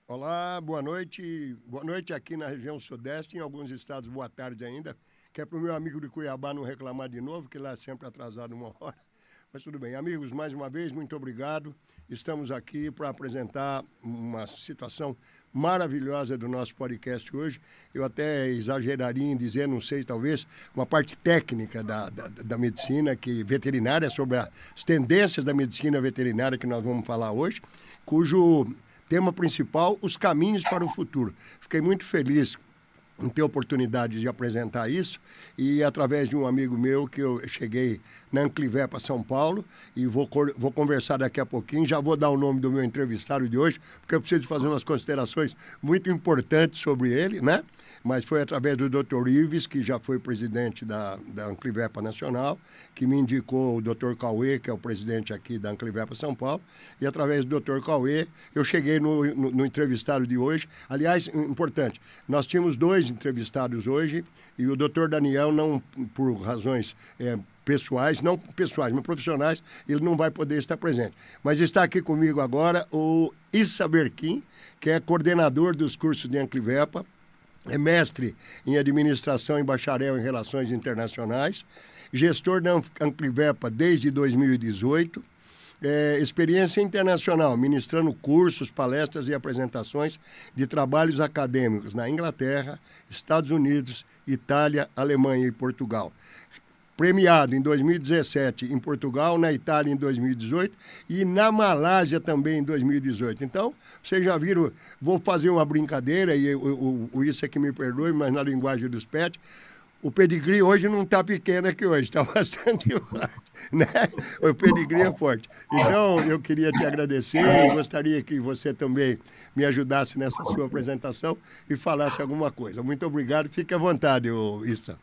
Olá, boa noite. Boa noite aqui na região sudeste, em alguns estados, boa tarde ainda. Que é para o meu amigo de Cuiabá não reclamar de novo, que lá é sempre atrasado uma hora. Mas tudo bem. Amigos, mais uma vez, muito obrigado. Estamos aqui para apresentar uma situação maravilhosa do nosso podcast hoje. Eu até exageraria em dizer, não sei, talvez, uma parte técnica da medicina veterinária, sobre as tendências da medicina veterinária que nós vamos falar hoje, cujo tema principal, os caminhos para o futuro. Fiquei muito feliz em ter a oportunidade de apresentar isso e através de um amigo meu que eu cheguei na Anclivepa, São Paulo, e vou conversar daqui a pouquinho, já vou dar o nome do meu entrevistado de hoje, porque eu preciso fazer umas considerações muito importantes sobre ele, né? Mas foi através do Dr. Ives, que já foi presidente da Anclivepa Nacional, que me indicou o Dr. Cauê, que é o presidente aqui da Anclivepa São Paulo, e através do Dr. Cauê eu cheguei no entrevistado de hoje. Aliás, importante, nós tínhamos 2 entrevistados hoje, e o Dr. Daniel, não por razões pessoais, mas profissionais, ele não vai poder estar presente. Mas está aqui comigo agora o Issa Berquim, que é coordenador dos cursos de Anclivepa, é mestre em administração e bacharel em relações internacionais, gestor da Anclivepa desde 2018, experiência internacional, ministrando cursos, palestras e apresentações de trabalhos acadêmicos na Inglaterra, Estados Unidos, Itália, Alemanha e Portugal. Premiado em 2017 em Portugal, na Itália em 2018 e na Malásia também em 2018. Então, vocês já viram, vou fazer uma brincadeira, e o Issa que me perdoe, mas na linguagem dos pets, o pedigree hoje não está pequeno aqui hoje, está bastante forte, né? O pedigree é forte. Então, eu queria te agradecer e gostaria que você também me ajudasse nessa sua apresentação e falasse alguma coisa. Muito obrigado, fique à vontade, Issa.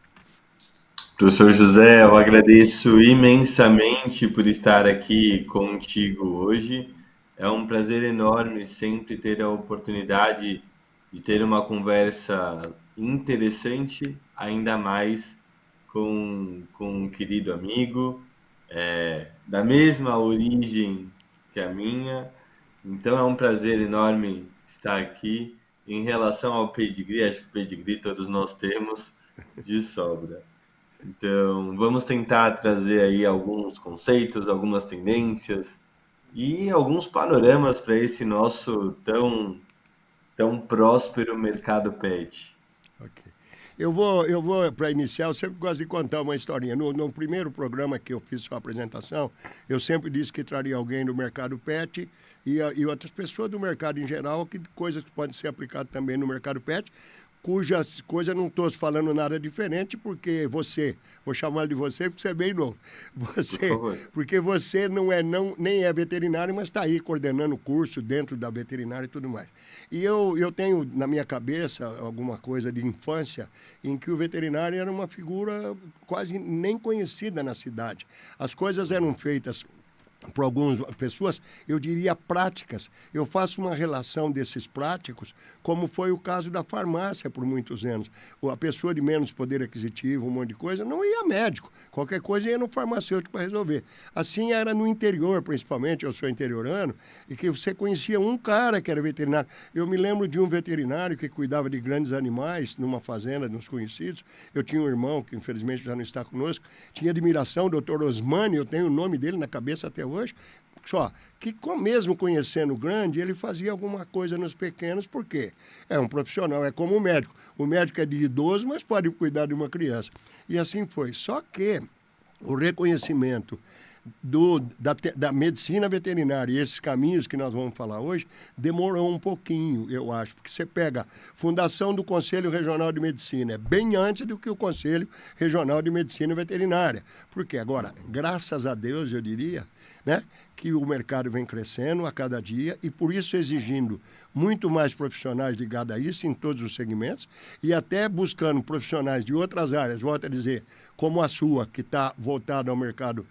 Professor José, eu agradeço imensamente por estar aqui contigo hoje. É um prazer enorme sempre ter a oportunidade de ter uma conversa interessante, ainda mais com um querido amigo, da mesma origem que a minha. Então é um prazer enorme estar aqui. Em relação ao pedigree, acho que pedigree todos nós temos de sobra. Então, vamos tentar trazer aí alguns conceitos, algumas tendências e alguns panoramas para esse nosso tão próspero mercado pet. Ok. Eu vou para iniciar, eu sempre gosto de contar uma historinha. No primeiro programa que eu fiz sua apresentação, eu sempre disse que traria alguém do mercado pet e outras pessoas do mercado em geral, coisas que podem ser aplicadas também no mercado pet, cujas coisas não estou falando nada diferente, porque você, vou chamar de você porque você é bem novo, Por você, favor. porque você nem é veterinário, mas está aí coordenando curso dentro da veterinária e tudo mais. E eu tenho na minha cabeça alguma coisa de infância em que o veterinário era uma figura quase nem conhecida na cidade. As coisas eram feitas por algumas pessoas, eu diria práticas. Eu faço uma relação desses práticos, como foi o caso da farmácia por muitos anos. A pessoa de menos poder aquisitivo, um monte de coisa, não ia a médico. Qualquer coisa ia no farmacêutico para resolver. Assim era no interior, principalmente, eu sou interiorano, e que você conhecia um cara que era veterinário. Eu me lembro de um veterinário que cuidava de grandes animais numa fazenda, nos conhecidos. Eu tinha um irmão, que infelizmente já não está conosco, tinha admiração, o doutor Osmani, eu tenho o nome dele na cabeça até hoje, só que mesmo conhecendo o grande, ele fazia alguma coisa nos pequenos, porque é um profissional, é como o médico. O médico é de idoso, mas pode cuidar de uma criança. E assim foi. Só que o reconhecimento da medicina veterinária e esses caminhos que nós vamos falar hoje, demorou um pouquinho, eu acho, porque você pega a fundação do Conselho Regional de Medicina, é bem antes do que o Conselho Regional de Medicina Veterinária. Porque agora, graças a Deus, eu diria, né, que o mercado vem crescendo a cada dia e por isso exigindo muito mais profissionais ligados a isso em todos os segmentos e até buscando profissionais de outras áreas, volto a dizer, como a sua, que está voltada ao mercado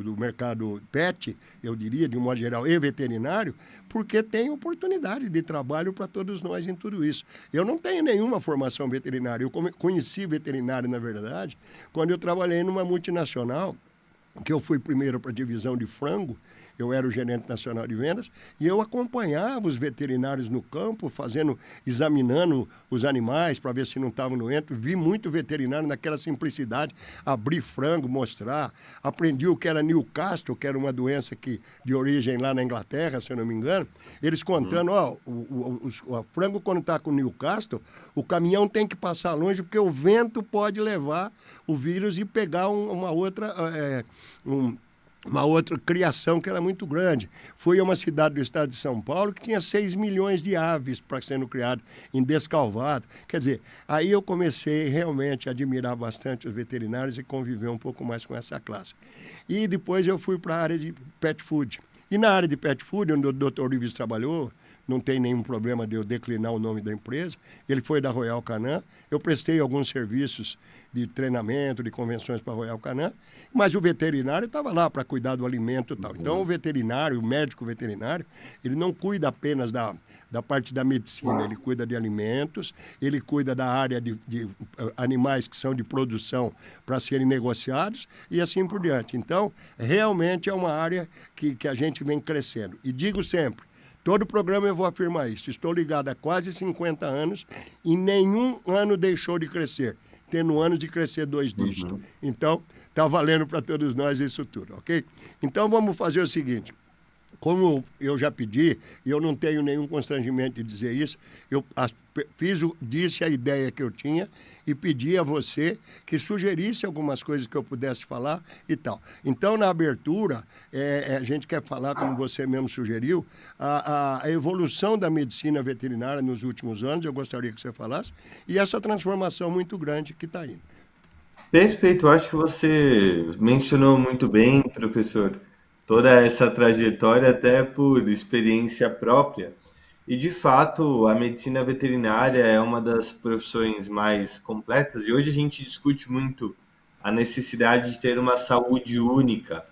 do mercado pet, eu diria, de um modo geral, e veterinário, porque tem oportunidade de trabalho para todos nós em tudo isso. Eu não tenho nenhuma formação veterinária, eu conheci veterinário, na verdade, quando eu trabalhei numa multinacional, que eu fui primeiro para a divisão de frango, eu era o gerente nacional de vendas, e eu acompanhava os veterinários no campo, examinando os animais para ver se não estavam doentes. Vi muito veterinário naquela simplicidade, abrir frango, mostrar. Aprendi o que era Newcastle, que era uma doença de origem lá na Inglaterra, se eu não me engano. Eles contando, o frango quando está com Newcastle, o caminhão tem que passar longe porque o vento pode levar o vírus e pegar uma outra criação que era muito grande. Fui a uma cidade do estado de São Paulo que tinha 6 milhões de aves para sendo criado em descalvado. Quer dizer, aí eu comecei realmente a admirar bastante os veterinários e conviver um pouco mais com essa classe. E depois eu fui para a área de pet food. E na área de pet food, onde o Dr. Ives trabalhou, não tem nenhum problema de eu declinar o nome da empresa. Ele foi da Royal Canin. Eu prestei alguns serviços de treinamento, de convenções para a Royal Canin, mas o veterinário estava lá para cuidar do alimento e tal. Então, o veterinário, o médico veterinário, ele não cuida apenas da parte da medicina, ele cuida de alimentos, ele cuida da área de animais que são de produção para serem negociados e assim por diante. Então, realmente é uma área que a gente vem crescendo. E digo sempre, todo programa eu vou afirmar isso. Estou ligado há quase 50 anos e nenhum ano deixou de crescer, tendo anos de crescer 2 dígitos. Então, está valendo para todos nós isso tudo, ok? Então, vamos fazer o seguinte. Como eu já pedi, e eu não tenho nenhum constrangimento de dizer isso, eu disse a ideia que eu tinha e pedi a você que sugerisse algumas coisas que eu pudesse falar e tal. Então, na abertura, a gente quer falar, como você mesmo sugeriu, a evolução da medicina veterinária nos últimos anos, eu gostaria que você falasse, e essa transformação muito grande que está indo. Perfeito, acho que você mencionou muito bem, professor, toda essa trajetória até por experiência própria. E, de fato, a medicina veterinária é uma das profissões mais completas e hoje a gente discute muito a necessidade de ter uma saúde única,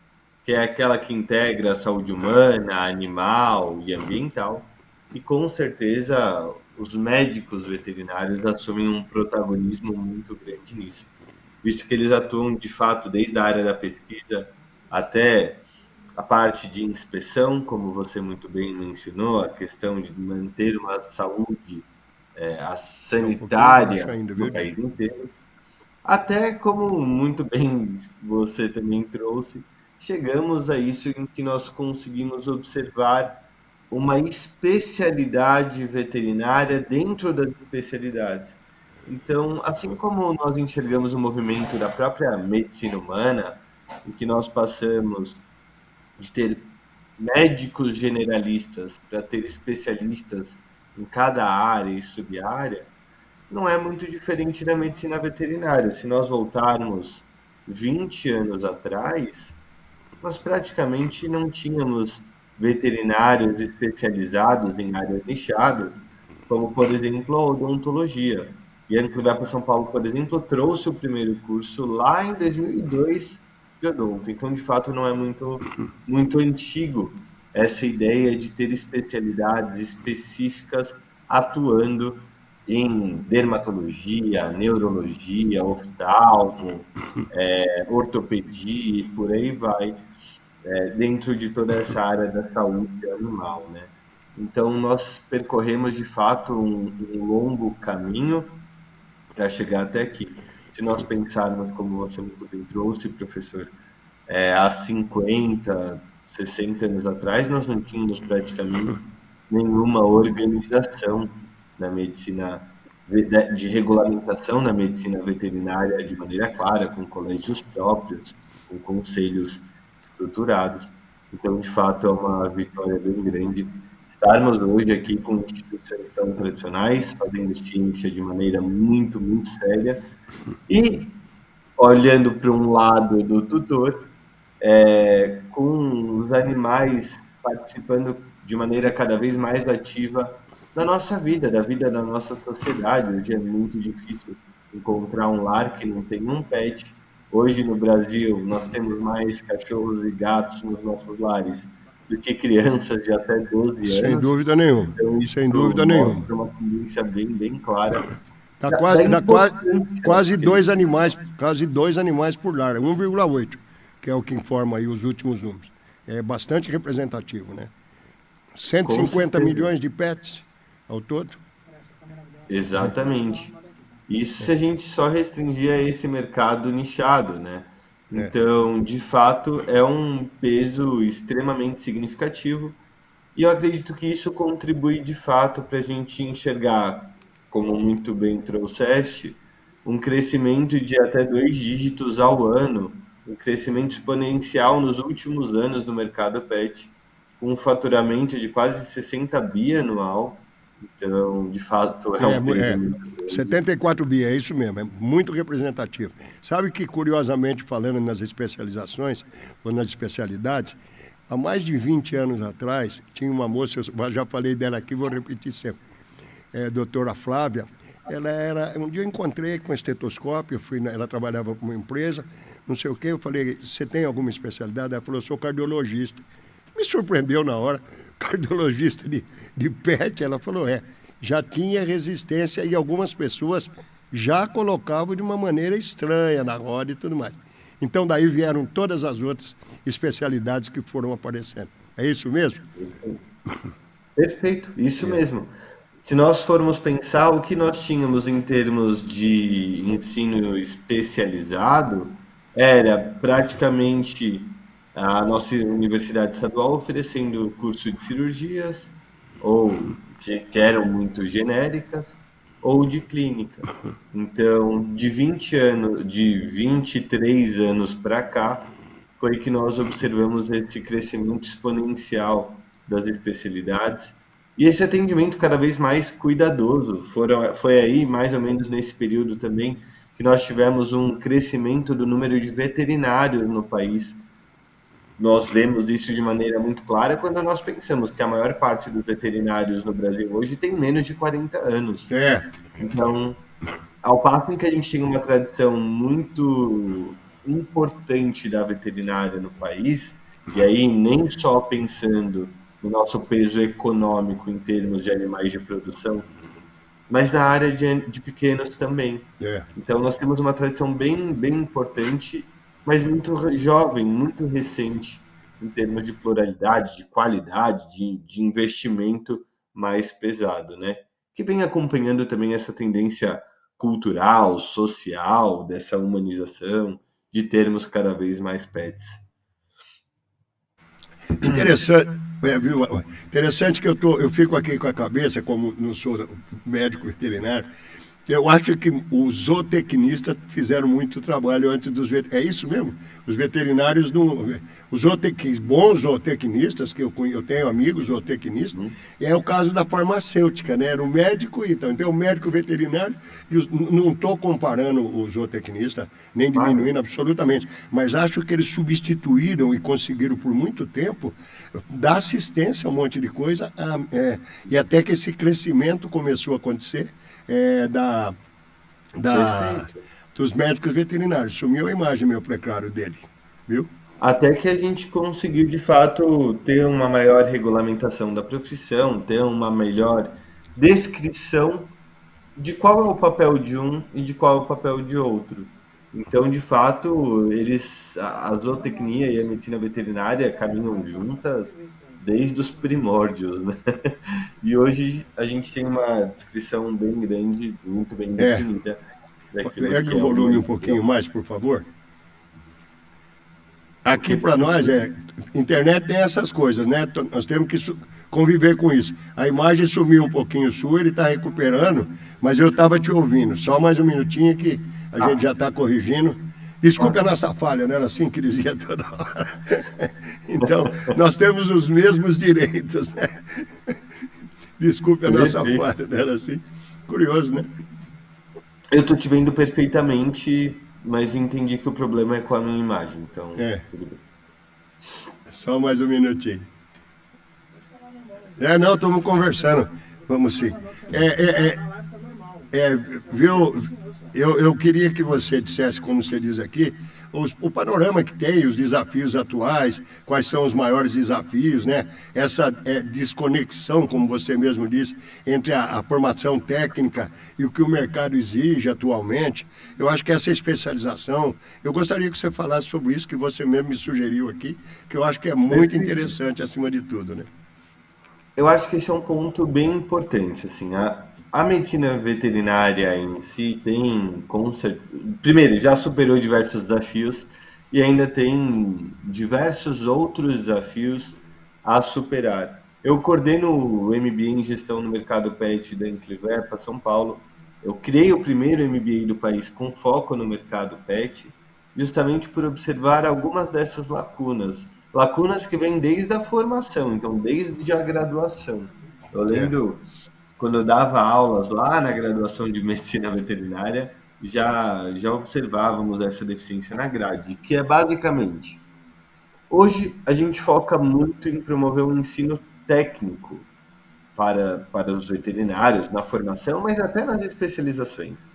que é aquela que integra a saúde humana, animal e ambiental. E, com certeza, os médicos veterinários assumem um protagonismo muito grande nisso, visto que eles atuam, de fato, desde a área da pesquisa até a parte de inspeção, como você muito bem mencionou, a questão de manter uma saúde sanitária no país inteiro, até como muito bem você também trouxe, chegamos a isso em que nós conseguimos observar uma especialidade veterinária dentro das especialidades. Então, assim como nós enxergamos o movimento da própria medicina humana, em que nós passamos de ter médicos generalistas para ter especialistas em cada área e sub-área, não é muito diferente da medicina veterinária. Se nós voltarmos 20 anos atrás, nós praticamente não tínhamos veterinários especializados em áreas nichadas, como, por exemplo, a odontologia. E a Unicamp São Paulo, por exemplo, trouxe o primeiro curso lá em 2002 de odonto. Então, de fato, não é muito antigo essa ideia de ter especialidades específicas atuando em dermatologia, neurologia, oftalmo, ortopedia e por aí vai, dentro de toda essa área da saúde animal, né? Então, nós percorremos, de fato, um longo caminho para chegar até aqui. Se nós pensarmos, como você muito bem trouxe, professor, há 50, 60 anos atrás, nós não tínhamos praticamente nenhuma organização na medicina de regulamentação na medicina veterinária de maneira clara, com colégios próprios, com conselhos estruturados. Então, de fato, é uma vitória bem grande estarmos hoje aqui com instituições tão tradicionais, fazendo ciência de maneira muito séria e olhando para um lado do tutor, com os animais participando de maneira cada vez mais ativa da nossa vida, da vida da nossa sociedade. Hoje é muito difícil encontrar um lar que não tenha um pet. Hoje no Brasil nós temos mais cachorros e gatos nos nossos lares do que crianças de até 12 Sem anos. dúvida nenhuma. Então isso Sem dúvida nenhuma. mostra uma tendência bem clara. Dá da quase importância dois animais por lar, 1,8, que é o que informa aí os últimos números. É bastante representativo, né? 150 milhões de pets ao todo. Exatamente. Isso se a gente só restringir a esse mercado nichado, né? Então, de fato, é um peso extremamente significativo e eu acredito que isso contribui de fato para a gente enxergar, como muito bem trouxeste, um crescimento de até 2 dígitos ao ano, um crescimento exponencial nos últimos anos no mercado pet, com um faturamento de quase 60 bi anual. Então, de fato, é um peso muito grande. 74 bi, é isso mesmo, é muito representativo. Sabe que, curiosamente, falando nas especializações, ou nas especialidades, há mais de 20 anos atrás, tinha uma moça, eu já falei dela aqui, vou repetir sempre, doutora Flávia. Um dia eu encontrei com estetoscópio, ela trabalhava com uma empresa, não sei o quê, eu falei, você tem alguma especialidade? Ela falou, eu sou cardiologista. Me surpreendeu na hora, cardiologista de pet, ela falou, já tinha resistência e algumas pessoas já colocavam de uma maneira estranha na roda e tudo mais. Então daí vieram todas as outras especialidades que foram aparecendo. É isso mesmo? Perfeito, isso mesmo. Se nós formos pensar o que nós tínhamos em termos de ensino especializado, era praticamente a nossa universidade estadual oferecendo curso de cirurgias, ou que eram muito genéricas, ou de clínica. Então, de 23 anos para cá, foi que nós observamos esse crescimento exponencial das especialidades e esse atendimento cada vez mais cuidadoso. Foi aí, mais ou menos nesse período também, que nós tivemos um crescimento do número de veterinários no país. Nós vemos isso de maneira muito clara quando nós pensamos que a maior parte dos veterinários no Brasil hoje tem menos de 40 anos. Então, ao passo em que a gente tem uma tradição muito importante da veterinária no país, e aí nem só pensando no nosso peso econômico em termos de animais de produção, mas na área de pequenos também. Então, nós temos uma tradição bem importante, mas muito jovem, muito recente, em termos de pluralidade, de qualidade, de investimento mais pesado, né? Que vem acompanhando também essa tendência cultural, social, dessa humanização, de termos cada vez mais pets. Interessante, viu? Interessante que eu fico aqui com a cabeça, como não sou médico veterinário, Eu acho que os zootecnistas fizeram muito trabalho antes dos veterinários. É isso mesmo? Os veterinários não. Bons zootecnistas, que eu tenho amigos zootecnistas, Uhum. é o caso da farmacêutica, né? Era o médico e então o médico veterinário, não estou comparando o zootecnista, nem Claro. diminuindo absolutamente, mas acho que eles substituíram e conseguiram por muito tempo dar assistência a um monte de coisa, e até que esse crescimento começou a acontecer é, da, da, Perfeito. dos médicos veterinários. Sumiu a imagem, meu precário dele, viu? Até que a gente conseguiu, de fato, ter uma maior regulamentação da profissão, ter uma melhor descrição de qual é o papel de um e de qual é o papel de outro. Então, de fato, a zootecnia e a medicina veterinária caminham juntas desde os primórdios, né? E hoje a gente tem uma descrição bem grande, muito bem É, definida daquilo ergue que o é uma volume um pouquinho região. mais, por favor. O Aqui que para nós, professor? internet tem essas coisas, né? Nós temos que conviver com isso. A imagem sumiu um pouquinho sua, ele está recuperando, mas eu estava te ouvindo. Só mais um minutinho que a gente Ah, já está corrigindo. Desculpe a ótimo. nossa falha, não era assim que dizia toda hora. Então, nós temos os mesmos direitos, né? Desculpe a nossa Perfeito. falha, não era assim? Curioso, né? Eu estou te vendo perfeitamente, mas entendi que o problema é com a minha imagem, então É, tudo bem. só mais um minutinho. Não, estamos conversando. Vamos sim. É, é, é, viu? Eu queria que você dissesse, como você diz aqui, o panorama que tem, os desafios atuais, quais são os maiores desafios, né? Essa desconexão, como você mesmo disse, entre a formação técnica e o que o mercado exige atualmente. Eu acho que essa especialização, eu gostaria que você falasse sobre isso, que você mesmo me sugeriu aqui, que eu acho que é muito Perfeito. interessante acima de tudo, né? Eu acho que esse é um ponto bem importante, assim, a medicina veterinária em si tem, com certeza, primeiro, já superou diversos desafios e ainda tem diversos outros desafios a superar. Eu coordeno o MBA em Gestão no Mercado PET da Incliver para São Paulo. Eu criei o primeiro MBA do país com foco no mercado PET, justamente por observar algumas dessas lacunas. Lacunas que vêm desde a formação, então desde a graduação. Eu É, lembro quando eu dava aulas lá na graduação de medicina veterinária, já observávamos essa deficiência na grade, que é basicamente, hoje a gente foca muito em promover um ensino técnico para os veterinários, na formação, mas até nas especializações.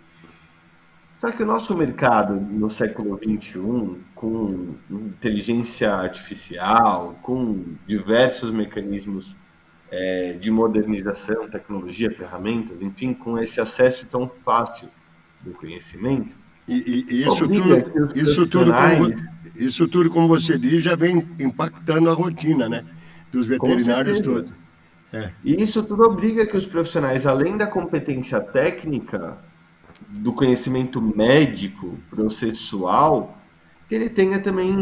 Só que o nosso mercado no século XXI, com inteligência artificial, com diversos mecanismos de modernização, tecnologia, ferramentas, enfim, com esse acesso tão fácil do conhecimento, e obriga que os isso tudo, profissionais, isso tudo, como você diz, já vem impactando a rotina, né? Dos com veterinários certeza, todos. É, e isso tudo obriga que os profissionais, além da competência técnica, do conhecimento médico, processual, que ele tenha também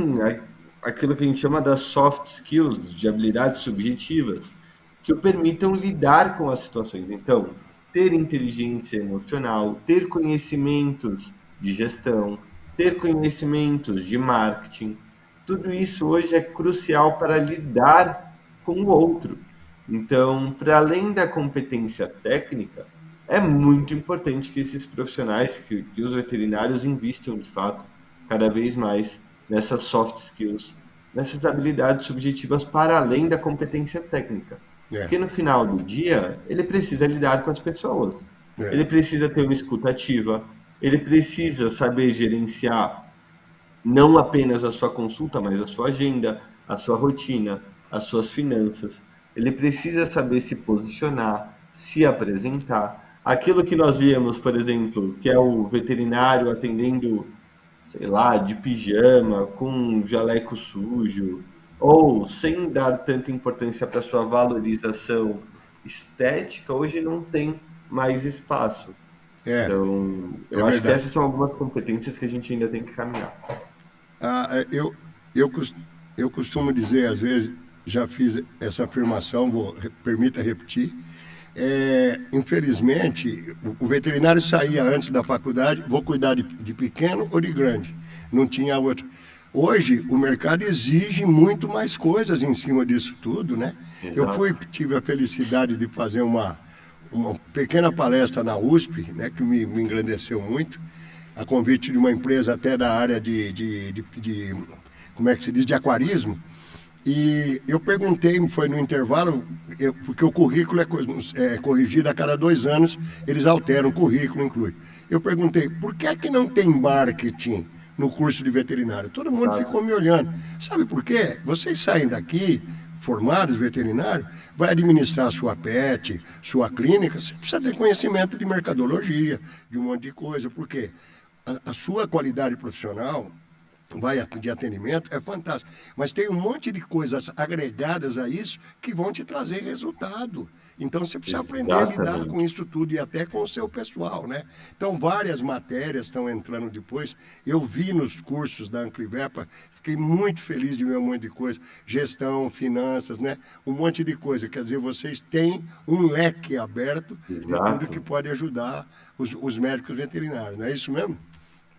aquilo que a gente chama das soft skills, de habilidades subjetivas, que o permitam lidar com as situações. Então, ter inteligência emocional, ter conhecimentos de gestão, ter conhecimentos de marketing, tudo isso hoje é crucial para lidar com o outro. Então, para além da competência técnica, é muito importante que esses profissionais, que os veterinários investam de fato cada vez mais nessas soft skills, nessas habilidades subjetivas para além da competência técnica. é, Porque no final do dia, ele precisa lidar com as pessoas. é. Ele precisa ter uma escuta ativa, ele precisa saber gerenciar não apenas a sua consulta, mas a sua agenda, a sua rotina, as suas finanças. Ele precisa saber se posicionar, se apresentar. Aquilo que nós víamos, por exemplo, que é o veterinário atendendo, sei lá, de pijama, com um jaleco sujo, ou sem dar tanta importância para sua valorização estética, hoje não tem mais espaço. É, Então, é eu acho que verdade. essas são algumas competências que a gente ainda tem que caminhar. Ah, eu, eu costumo dizer, às vezes, já fiz essa afirmação, permita repetir, Infelizmente, o veterinário saía antes da faculdade, vou cuidar de pequeno ou de grande. Não tinha outro. Hoje, o mercado exige muito mais coisas em cima disso tudo, né? Exato. Tive a felicidade de fazer uma pequena palestra na USP, né, que me engrandeceu muito, a convite de uma empresa até da área como é que se diz, de aquarismo. E eu perguntei, foi no intervalo, porque o currículo é corrigido a cada 2 anos, eles alteram o currículo, inclui. Eu perguntei, por que é que não tem marketing no curso de veterinário? Todo mundo Exato. ficou me olhando. Sabe por quê? Vocês saem daqui, formados veterinários, vai administrar sua pet, sua clínica, você precisa ter conhecimento de mercadologia, de um monte de coisa, porque a sua qualidade profissional de atendimento, é fantástico. Mas tem um monte de coisas agregadas a isso que vão te trazer resultado. Então você precisa aprender a lidar com Exatamente. isso tudo e até com o seu pessoal, né? Então várias matérias estão entrando depois. Eu vi nos cursos da Anclivepa, fiquei muito feliz de ver um monte de coisa. Gestão, finanças, né? Um monte de coisa. Quer dizer, vocês têm um leque aberto de tudo que Exato. pode ajudar os médicos veterinários. Não é isso mesmo?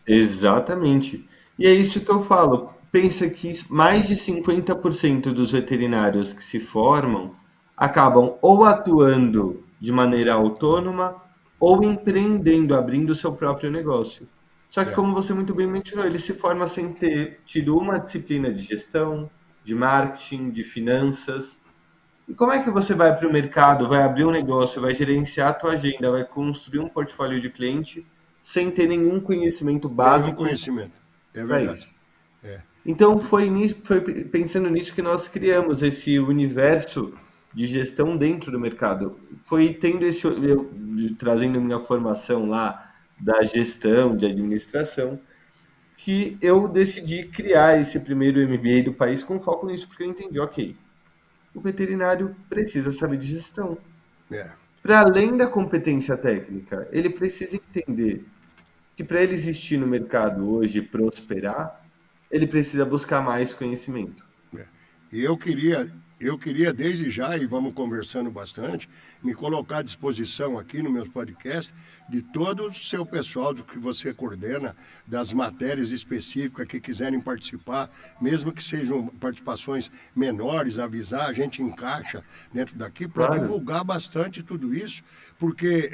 Exatamente. E é isso que eu falo. Pensa que mais de 50% dos veterinários que se formam acabam ou atuando de maneira autônoma ou empreendendo, abrindo o seu próprio negócio. Só que, É. como você muito bem mencionou, ele se forma sem ter tido uma disciplina de gestão, de marketing, de finanças. E como é que você vai para o mercado, vai abrir um negócio, vai gerenciar a tua agenda, vai construir um portfólio de cliente sem ter nenhum conhecimento Nenhum básico conhecimento. É para verdade. isso? Então foi pensando nisso que nós criamos esse universo de gestão dentro do mercado. Foi tendo trazendo minha formação lá da gestão, de administração, que eu decidi criar esse primeiro MBA do país com foco nisso, porque eu entendi, ok, o veterinário precisa saber de gestão. É. Para além da competência técnica, ele precisa entender que para ele existir no mercado hoje e prosperar, ele precisa buscar mais conhecimento. É. E eu queria desde já, e vamos conversando bastante, me colocar à disposição aqui nos meus podcasts de todo o seu pessoal do que você coordena, das matérias específicas que quiserem participar, mesmo que sejam participações menores, avisar, a gente encaixa dentro daqui para Claro, divulgar bastante tudo isso, porque,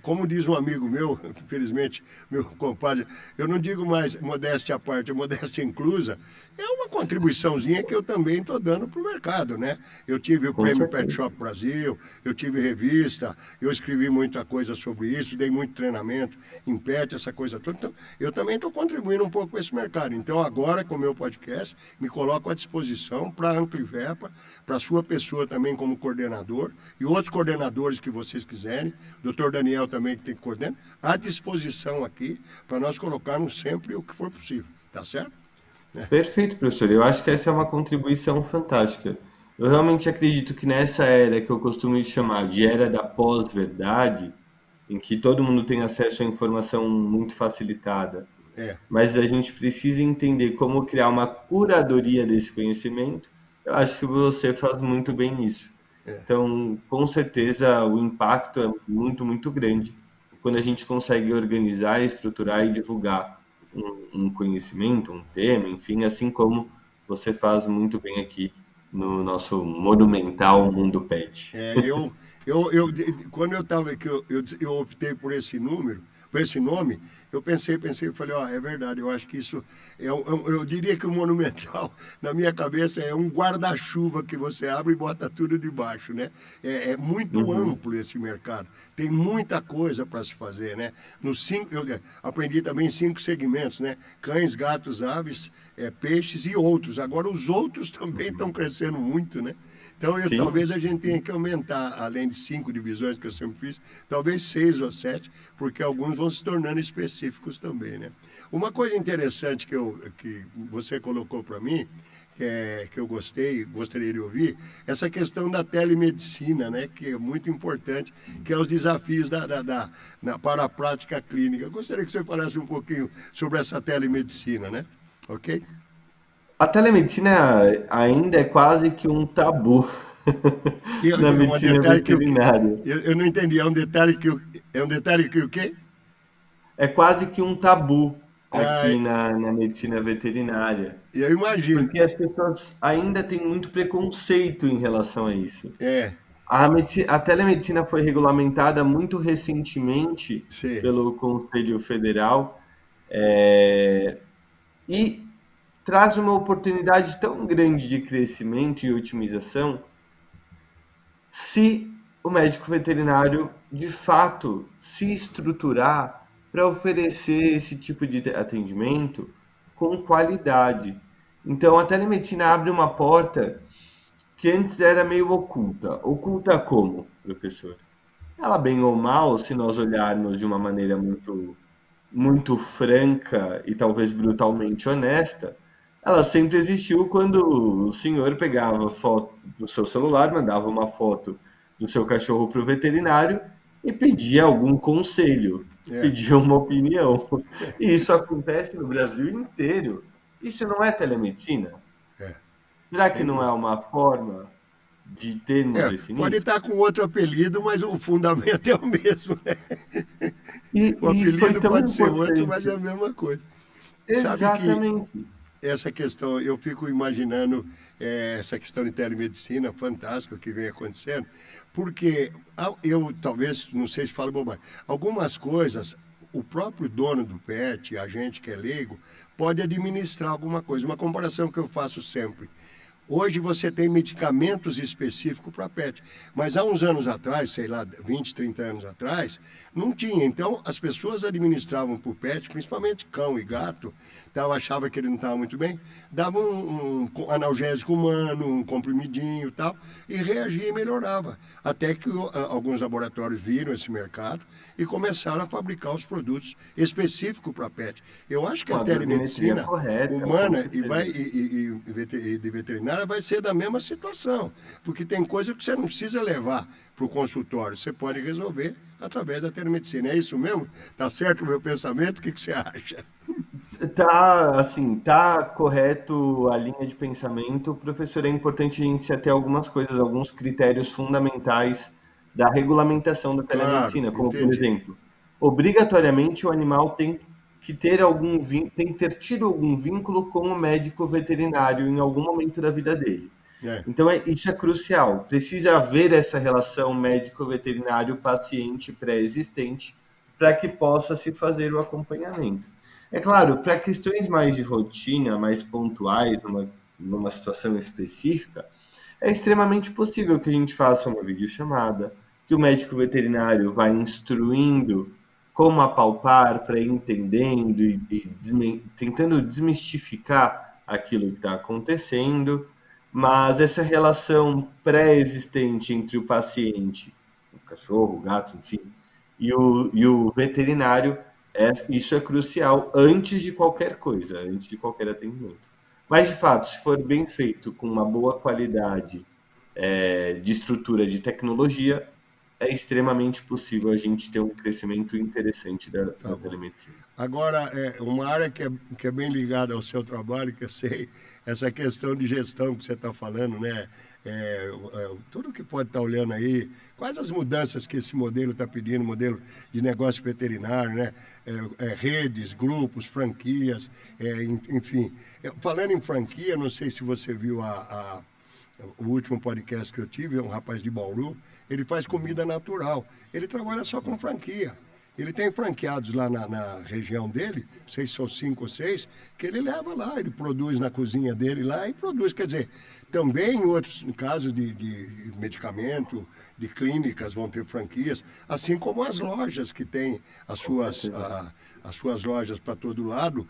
como diz um amigo meu, infelizmente, meu compadre, eu não digo mais modéstia à parte, modéstia inclusa, é uma contribuiçãozinha que eu também estou dando para o mercado, né? Eu tive o com Prêmio Pet certeza. Shop Brasil, eu tive revista, eu escrevi muita coisa sobre isso, dei muito treinamento em pet, essa coisa toda. Então, eu também estou contribuindo um pouco com esse mercado. Então, agora, com o meu podcast, me coloco à disposição para a Anclivepa, para a sua pessoa também como coordenador e outros coordenadores que vocês quiserem, doutor Daniel também que tem que coordenar, à disposição aqui para nós colocarmos sempre o que for possível, tá certo? Perfeito, professor. Eu acho que essa é uma contribuição fantástica. Eu realmente acredito que nessa era que eu costumo chamar de era da pós-verdade, em que todo mundo tem acesso à informação muito facilitada, É, mas a gente precisa entender como criar uma curadoria desse conhecimento. Eu acho que você faz muito bem isso. é. Então, com certeza, o impacto é muito, muito grande quando a gente consegue organizar, estruturar e divulgar um conhecimento, um tema, enfim, assim como você faz muito bem aqui no nosso monumental Mundo Pet. Quando eu estava aqui, eu optei por esse nome, eu pensei, falei, ó, é verdade, eu acho que isso eu diria que o Monumental, na minha cabeça, é um guarda-chuva que você abre e bota tudo debaixo, né? É muito Uhum. amplo esse mercado, tem muita coisa para se fazer, né? Eu aprendi também 5 segmentos, né? Cães, gatos, aves, peixes e outros. Agora, os outros também estão crescendo muito, né? Então, Sim, talvez a gente tenha que aumentar, além de 5 divisões que eu sempre fiz, talvez 6 ou 7, porque alguns vão se tornando específicos também, né? Uma coisa interessante que você colocou para mim, que eu gostaria de ouvir, essa questão da telemedicina, né? Que é muito importante, que é os desafios para a prática clínica. Eu gostaria que você falasse um pouquinho sobre essa telemedicina, né? Ok? a telemedicina ainda é quase que um tabu. na É um medicina detalhe que veterinária. eu não entendi. É um detalhe que o quê? É quase que um tabu Ah, aqui na medicina veterinária, eu imagino. porque as pessoas ainda têm muito preconceito em relação a isso. É, A telemedicina foi regulamentada muito recentemente sei. pelo Conselho Federal, é, e traz uma oportunidade tão grande de crescimento e otimização se o médico veterinário de fato se estruturar para oferecer esse tipo de atendimento com qualidade. Então, a telemedicina abre uma porta que antes era meio oculta. Oculta como, professor? Ela, bem ou mal, se nós olharmos de uma maneira muito franca e talvez brutalmente honesta, ela sempre existiu quando o senhor pegava foto do seu celular, mandava uma foto do seu cachorro para o veterinário e pedia algum conselho, É, pedia uma opinião. E isso acontece no Brasil inteiro. Isso não é telemedicina? é, Será que sem não é dúvida. uma forma de termos esse Pode nicho? estar com outro apelido, mas o fundamento é o mesmo, né? O E foi apelido tão pode ser outro, mas é importante. a mesma coisa. Sabe que Exatamente. essa questão, eu fico imaginando essa questão de telemedicina fantástica que vem acontecendo, porque eu talvez, não sei se falo bobagem, algumas coisas, o próprio dono do pet, a gente que é leigo, pode administrar alguma coisa. Uma comparação que eu faço sempre. Hoje você tem medicamentos específicos para pet, mas há uns anos atrás, sei lá, 20, 30 anos atrás, não tinha. Então as pessoas administravam para o pet, principalmente cão e gato, achava que ele não estava muito bem, davam um analgésico humano, um comprimidinho e tal, e reagia e melhorava. Até que alguns laboratórios viram esse mercado e começaram a fabricar os produtos específicos para pet. Eu acho que Com a a dosimetria telemedicina correta, com humana certeza. e de veterinária vai ser da mesma situação, porque tem coisa que você não precisa levar para o consultório, você pode resolver através da telemedicina. É isso mesmo? Tá certo o meu pensamento? O que você acha? Tá, assim, tá correto a linha de pensamento. Professor, é importante a gente ter algumas coisas, alguns critérios fundamentais da regulamentação da Claro, telemedicina, como, por entendi. exemplo, obrigatoriamente o animal tem que ter tem que ter tido algum vínculo com o médico veterinário em algum momento da vida dele. É, Então, isso é crucial. Precisa haver essa relação médico-veterinário-paciente pré-existente para que possa se fazer o acompanhamento. É claro, para questões mais de rotina, mais pontuais, numa situação específica, é extremamente possível que a gente faça uma videochamada, que o médico veterinário vá instruindo como apalpar para ir entendendo e tentando desmistificar aquilo que está acontecendo, mas essa relação pré-existente entre o paciente, o cachorro, o gato, enfim, e o veterinário, isso é crucial antes de qualquer coisa, antes de qualquer atendimento. Mas, de fato, se for bem feito com uma boa qualidade de estrutura de tecnologia, é extremamente possível a gente ter um crescimento interessante tá da bom. telemedicina. Agora, uma área que é bem ligada ao seu trabalho, que eu sei, essa questão de gestão que você está falando, né? Tudo que pode estar olhando aí, quais as mudanças que esse modelo está pedindo, modelo de negócio veterinário, né? Redes, grupos, franquias, enfim. Falando em franquia, não sei se você viu o último podcast que eu tive, é um rapaz de Bauru, ele faz comida natural. Ele trabalha só com franquia. Ele tem franqueados lá na região dele, não sei se são 5 ou 6, que ele leva lá, ele produz na cozinha dele lá e produz. Quer dizer, também em outros casos de medicamento, de clínicas vão ter franquias, assim como as lojas que têm as suas lojas para todo lado.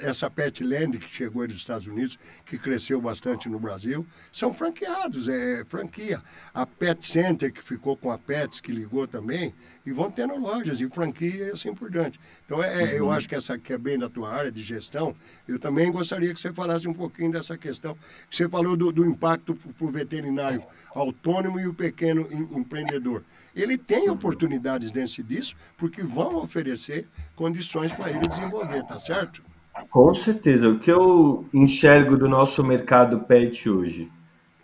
Essa Petland que chegou aí dos Estados Unidos, que cresceu bastante no Brasil, são franqueados, é franquia. A Pet Center, que ficou com a Pets, que ligou também, e vão tendo lojas e franquia e assim por diante. Então, eu acho que essa que é bem da tua área de gestão, eu também gostaria que você falasse um pouquinho dessa questão. Você falou do impacto para o veterinário autônomo e o pequeno empreendedor. Ele tem oportunidades dentro disso, porque vão oferecer condições para ele desenvolver, tá certo? Com certeza. O que eu enxergo do nosso mercado pet hoje?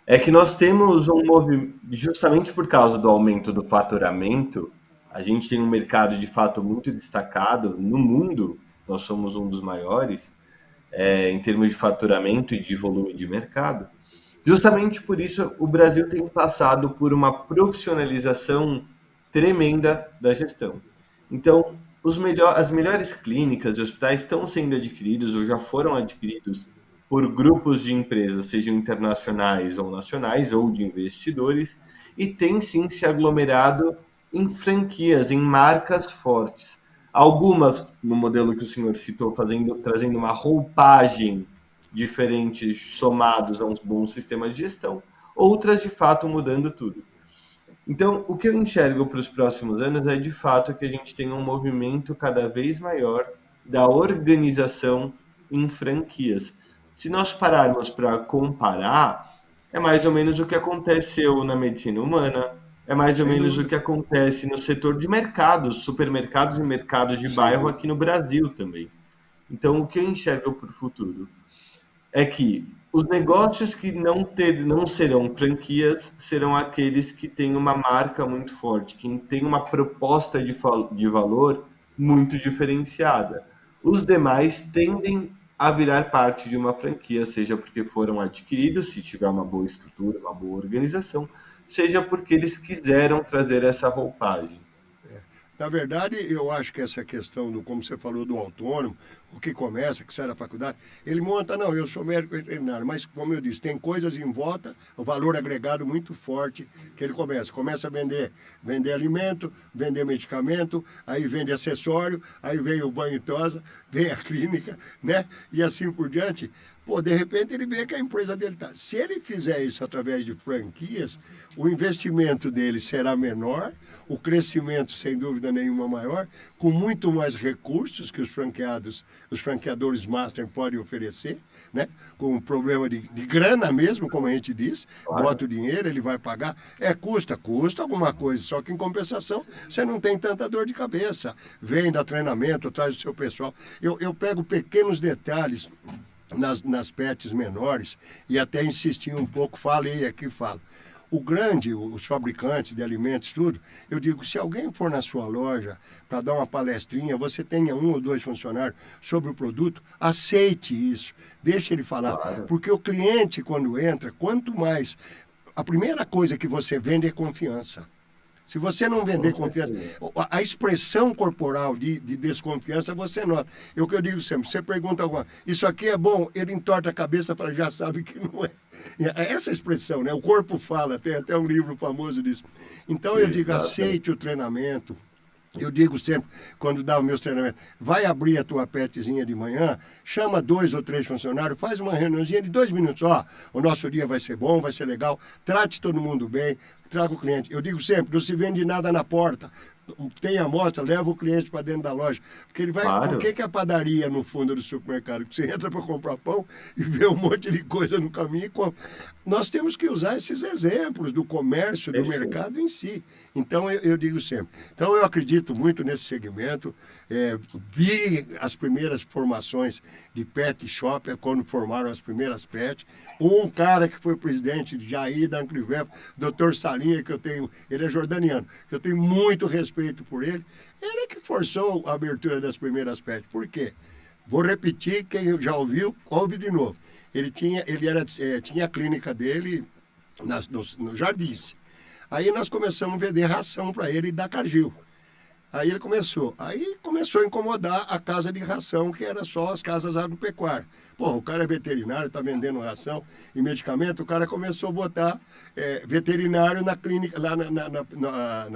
É que nós temos um movimento, justamente por causa do aumento do faturamento, a gente tem um mercado de fato muito destacado no mundo, nós somos um dos maiores, em termos de faturamento e de volume de mercado. Justamente por isso, o Brasil tem passado por uma profissionalização tremenda da gestão. Então, as melhores clínicas e hospitais estão sendo adquiridos ou já foram adquiridos por grupos de empresas, sejam internacionais ou nacionais, ou de investidores, e tem sim se aglomerado em franquias, em marcas fortes. Algumas, no modelo que o senhor citou, trazendo uma roupagem diferentes somados a um bom sistema de gestão, outras de fato mudando tudo. Então, o que eu enxergo para os próximos anos é de fato que a gente tem um movimento cada vez maior da organização em franquias. Se nós pararmos para comparar, é mais ou menos o que aconteceu na medicina humana, é mais ou Sem menos o dúvida. que acontece no setor de mercados, supermercados e mercados de Sem bairro dúvida. aqui no Brasil também. Então, o que eu enxergo para o futuro é que os negócios que não serão franquias serão aqueles que têm uma marca muito forte, que têm uma proposta de valor muito diferenciada. Os demais tendem a virar parte de uma franquia, seja porque foram adquiridos, se tiver uma boa estrutura, uma boa organização, seja porque eles quiseram trazer essa roupagem. Na verdade, eu acho que essa questão do, como você falou, do autônomo, o que começa, que sai da faculdade, ele monta, não, eu sou médico veterinário, mas como eu disse, tem coisas em volta, o valor agregado muito forte que ele começa a vender alimento, vender medicamento, aí vende acessório, aí vem o banho e tosa, vem a clínica, né? E assim por diante. Pô, de repente ele vê que a empresa dele está. Se ele fizer isso através de franquias, o investimento dele será menor, o crescimento, sem dúvida nenhuma, maior, com muito mais recursos que os franqueadores master podem oferecer, né? Com um problema de grana mesmo, como a gente diz, Claro. bota o dinheiro, ele vai pagar. Custa alguma coisa, só que em compensação você não tem tanta dor de cabeça. Vem, dá treinamento, traz o seu pessoal. Eu pego pequenos detalhes nas pets menores e até insisti um pouco, falei aqui, falo. O grande, os fabricantes de alimentos, tudo, eu digo, se alguém for na sua loja para dar uma palestrinha, você tenha um ou dois funcionários sobre o produto, aceite isso, deixe ele falar. Claro. Porque o cliente, quando entra, quanto mais. A primeira coisa que você vende é confiança. Se você não vender Com confiança, certeza. a expressão corporal de desconfiança você nota. É o que eu digo sempre, você pergunta alguma, isso aqui é bom, ele entorta a cabeça e fala, já sabe que não é. Essa expressão, né? O corpo fala, tem até um livro famoso disso. Então eu digo, Exatamente. aceite o treinamento. Eu digo sempre, quando dá os meus treinamentos, vai abrir a tua petzinha de manhã, chama 2 ou 3 funcionários, faz uma reuniãozinha de 2 minutos. Ó, o nosso dia vai ser bom, vai ser legal, trate todo mundo bem, traga o cliente. Eu digo sempre, não se vende nada na porta. Tem amostra, leva o cliente para dentro da loja. Porque ele vai. Por Claro. que a padaria no fundo do supermercado? Porque você entra para comprar pão e vê um monte de coisa no caminho e compra. Nós temos que usar esses exemplos do comércio, do Perfeito. mercado em si. Então, eu digo sempre. Então, eu acredito muito nesse segmento. Vi as primeiras formações de pet shop, quando formaram as primeiras pet. Um cara que foi presidente de Jair da Ancrivepa, Dr. Salinha, que eu tenho, ele é jordaniano, que eu tenho muito respeito por ele. Ele é que forçou a abertura das primeiras pet. Por quê? Vou repetir, quem já ouviu, ouve de novo. Tinha a clínica dele no Jardins. Aí nós começamos a vender ração para ele da Cargill. Aí ele começou. Aí começou a incomodar a casa de ração, que era só as casas agropecuárias. Pô, o cara é veterinário, está vendendo ração e medicamento, o cara começou a botar veterinário na clínica, lá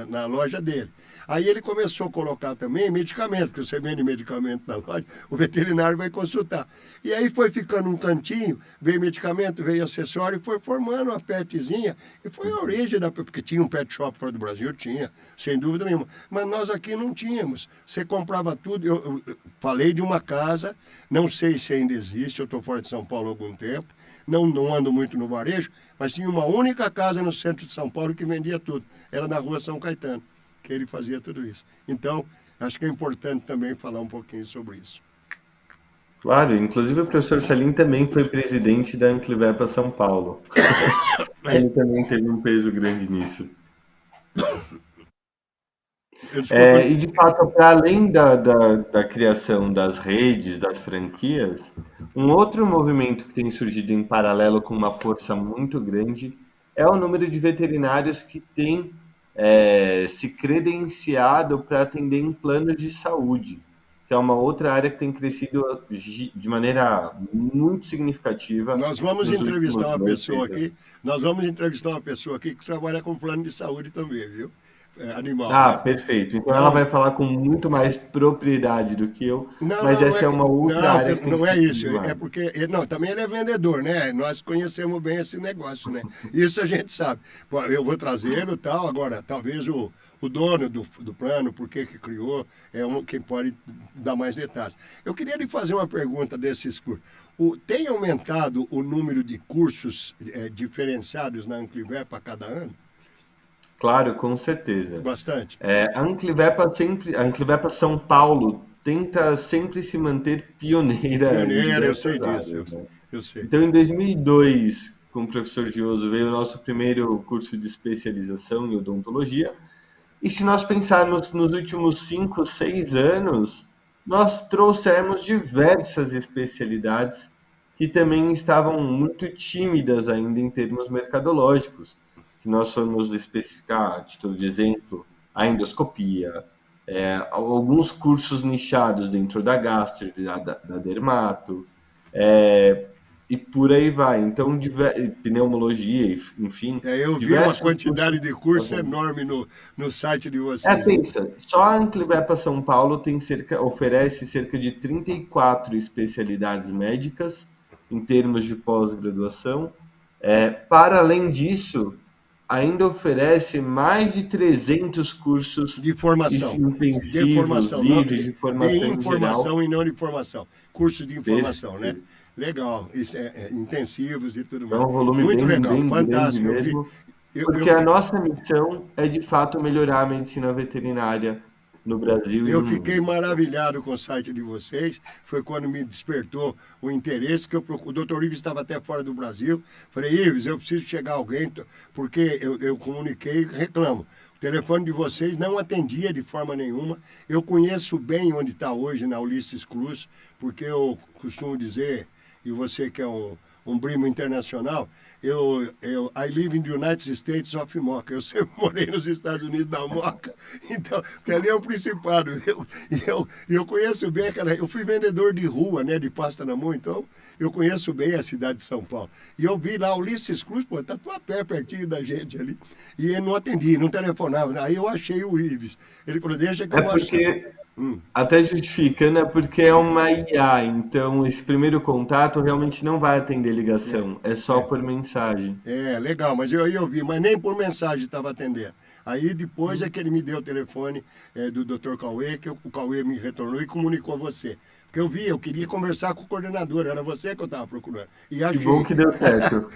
na loja dele. Aí ele começou a colocar também medicamento, porque você vende medicamento na loja, o veterinário vai consultar. E aí foi ficando um cantinho, veio medicamento, veio acessório, foi formando uma petzinha, e foi a origem da. Porque tinha um pet shop fora do Brasil, tinha, sem dúvida nenhuma. Mas nós aqui não tínhamos. Você comprava tudo. Eu falei de uma casa, não sei se ainda existe, eu estou fora de São Paulo há algum tempo, não ando muito no varejo, mas tinha uma única casa no centro de São Paulo que vendia tudo. Era na rua São Caetano, que ele fazia tudo isso. Então, acho que é importante também falar um pouquinho sobre isso. Claro, inclusive o professor Salim também foi presidente da Anclivepa São Paulo. É, Ele também teve um peso grande nisso. desculpa. E de fato, para além da criação das redes, das franquias, um outro movimento que tem surgido em paralelo com uma força muito grande é o número de veterinários que tem se credenciado para atender em planos de saúde, que é uma outra área que tem crescido de maneira muito significativa Nós vamos nos entrevistar últimos uma dois, pessoa três anos. aqui. Nós vamos entrevistar uma pessoa aqui que trabalha com plano de saúde também, viu? É, animal, Ah, né? perfeito. Então ela Não, vai falar com muito mais propriedade do que eu, não, mas não essa é é que uma outra não, área que tem não é crescido isso. É demais. porque não, também ele é vendedor, né? Nós conhecemos bem esse negócio, né? Isso a gente sabe. Pô, eu vou trazê-lo, tal. Agora, talvez o dono do plano, por que que criou, é um quem pode dar mais detalhes. Eu queria lhe fazer uma pergunta desses cursos. Tem aumentado o número de cursos diferenciados na Ancliver a cada ano? Claro, com certeza. Bastante. A Anclivepa São Paulo tenta sempre se manter pioneira em Pioneiro, eu sei diversas disso, áreas, né? eu sei. Então, em 2002, com o professor Gioso, veio o nosso primeiro curso de especialização em odontologia. E se nós pensarmos nos últimos 5, 6 anos, nós trouxemos diversas especialidades que também estavam muito tímidas ainda em termos mercadológicos. Se nós formos especificar, a título de exemplo, a endoscopia, alguns cursos nichados dentro da gastro, da dermato, é, e por aí vai. Então, pneumologia, enfim, Eu vi uma diversos quantidade cursos. de cursos enorme no site de É, vocês, viu? pensa, só a Anclivepa São Paulo oferece cerca de 34 especialidades médicas em termos de pós-graduação. Para além disso, ainda oferece mais de 300 cursos De formação. De intensivos, formação, não, livres de de formação em geral. informação e não de formação. Curso de informação, né? Perfeito. Legal. Isso intensivos e tudo É mais. um volume Muito bem, legal, bem grande fantástico. mesmo, Eu, porque a fi- nossa missão é de fato melhorar a medicina veterinária no Brasil e Eu no fiquei mundo. maravilhado com o site de vocês. Foi quando me despertou o interesse, que o doutor Ives estava até fora do Brasil. Falei, Ives, eu preciso chegar alguém, porque eu comuniquei e reclamo. O telefone de vocês não atendia de forma nenhuma. Eu conheço bem onde está hoje, na Ulisses Cruz, porque eu costumo dizer, e você que é um primo internacional, I live in the United States of Moca. Eu sempre morei nos Estados Unidos da Moca, então, porque ali é o Principado. Eu conheço bem aquela. Eu fui vendedor de rua, né, de pasta na mão, então eu conheço bem a cidade de São Paulo. E eu vi lá o Ulisses Cruz, pô, tá a pé pertinho da gente ali. E ele não atendia, não telefonava. Aí eu achei o Ives. Ele falou, deixa que eu É vou achar. porque, até justificando, é porque é uma IA, então esse primeiro contato realmente não vai atender É, ligação, é só é. por mensagem. Legal, mas aí eu vi, mas nem por mensagem estava atendendo. Aí depois é que ele me deu o telefone do Dr. Cauê, que o Cauê me retornou e comunicou a você. Porque eu queria conversar com o coordenador, era você que eu estava procurando. E Que bom achei. que deu certo.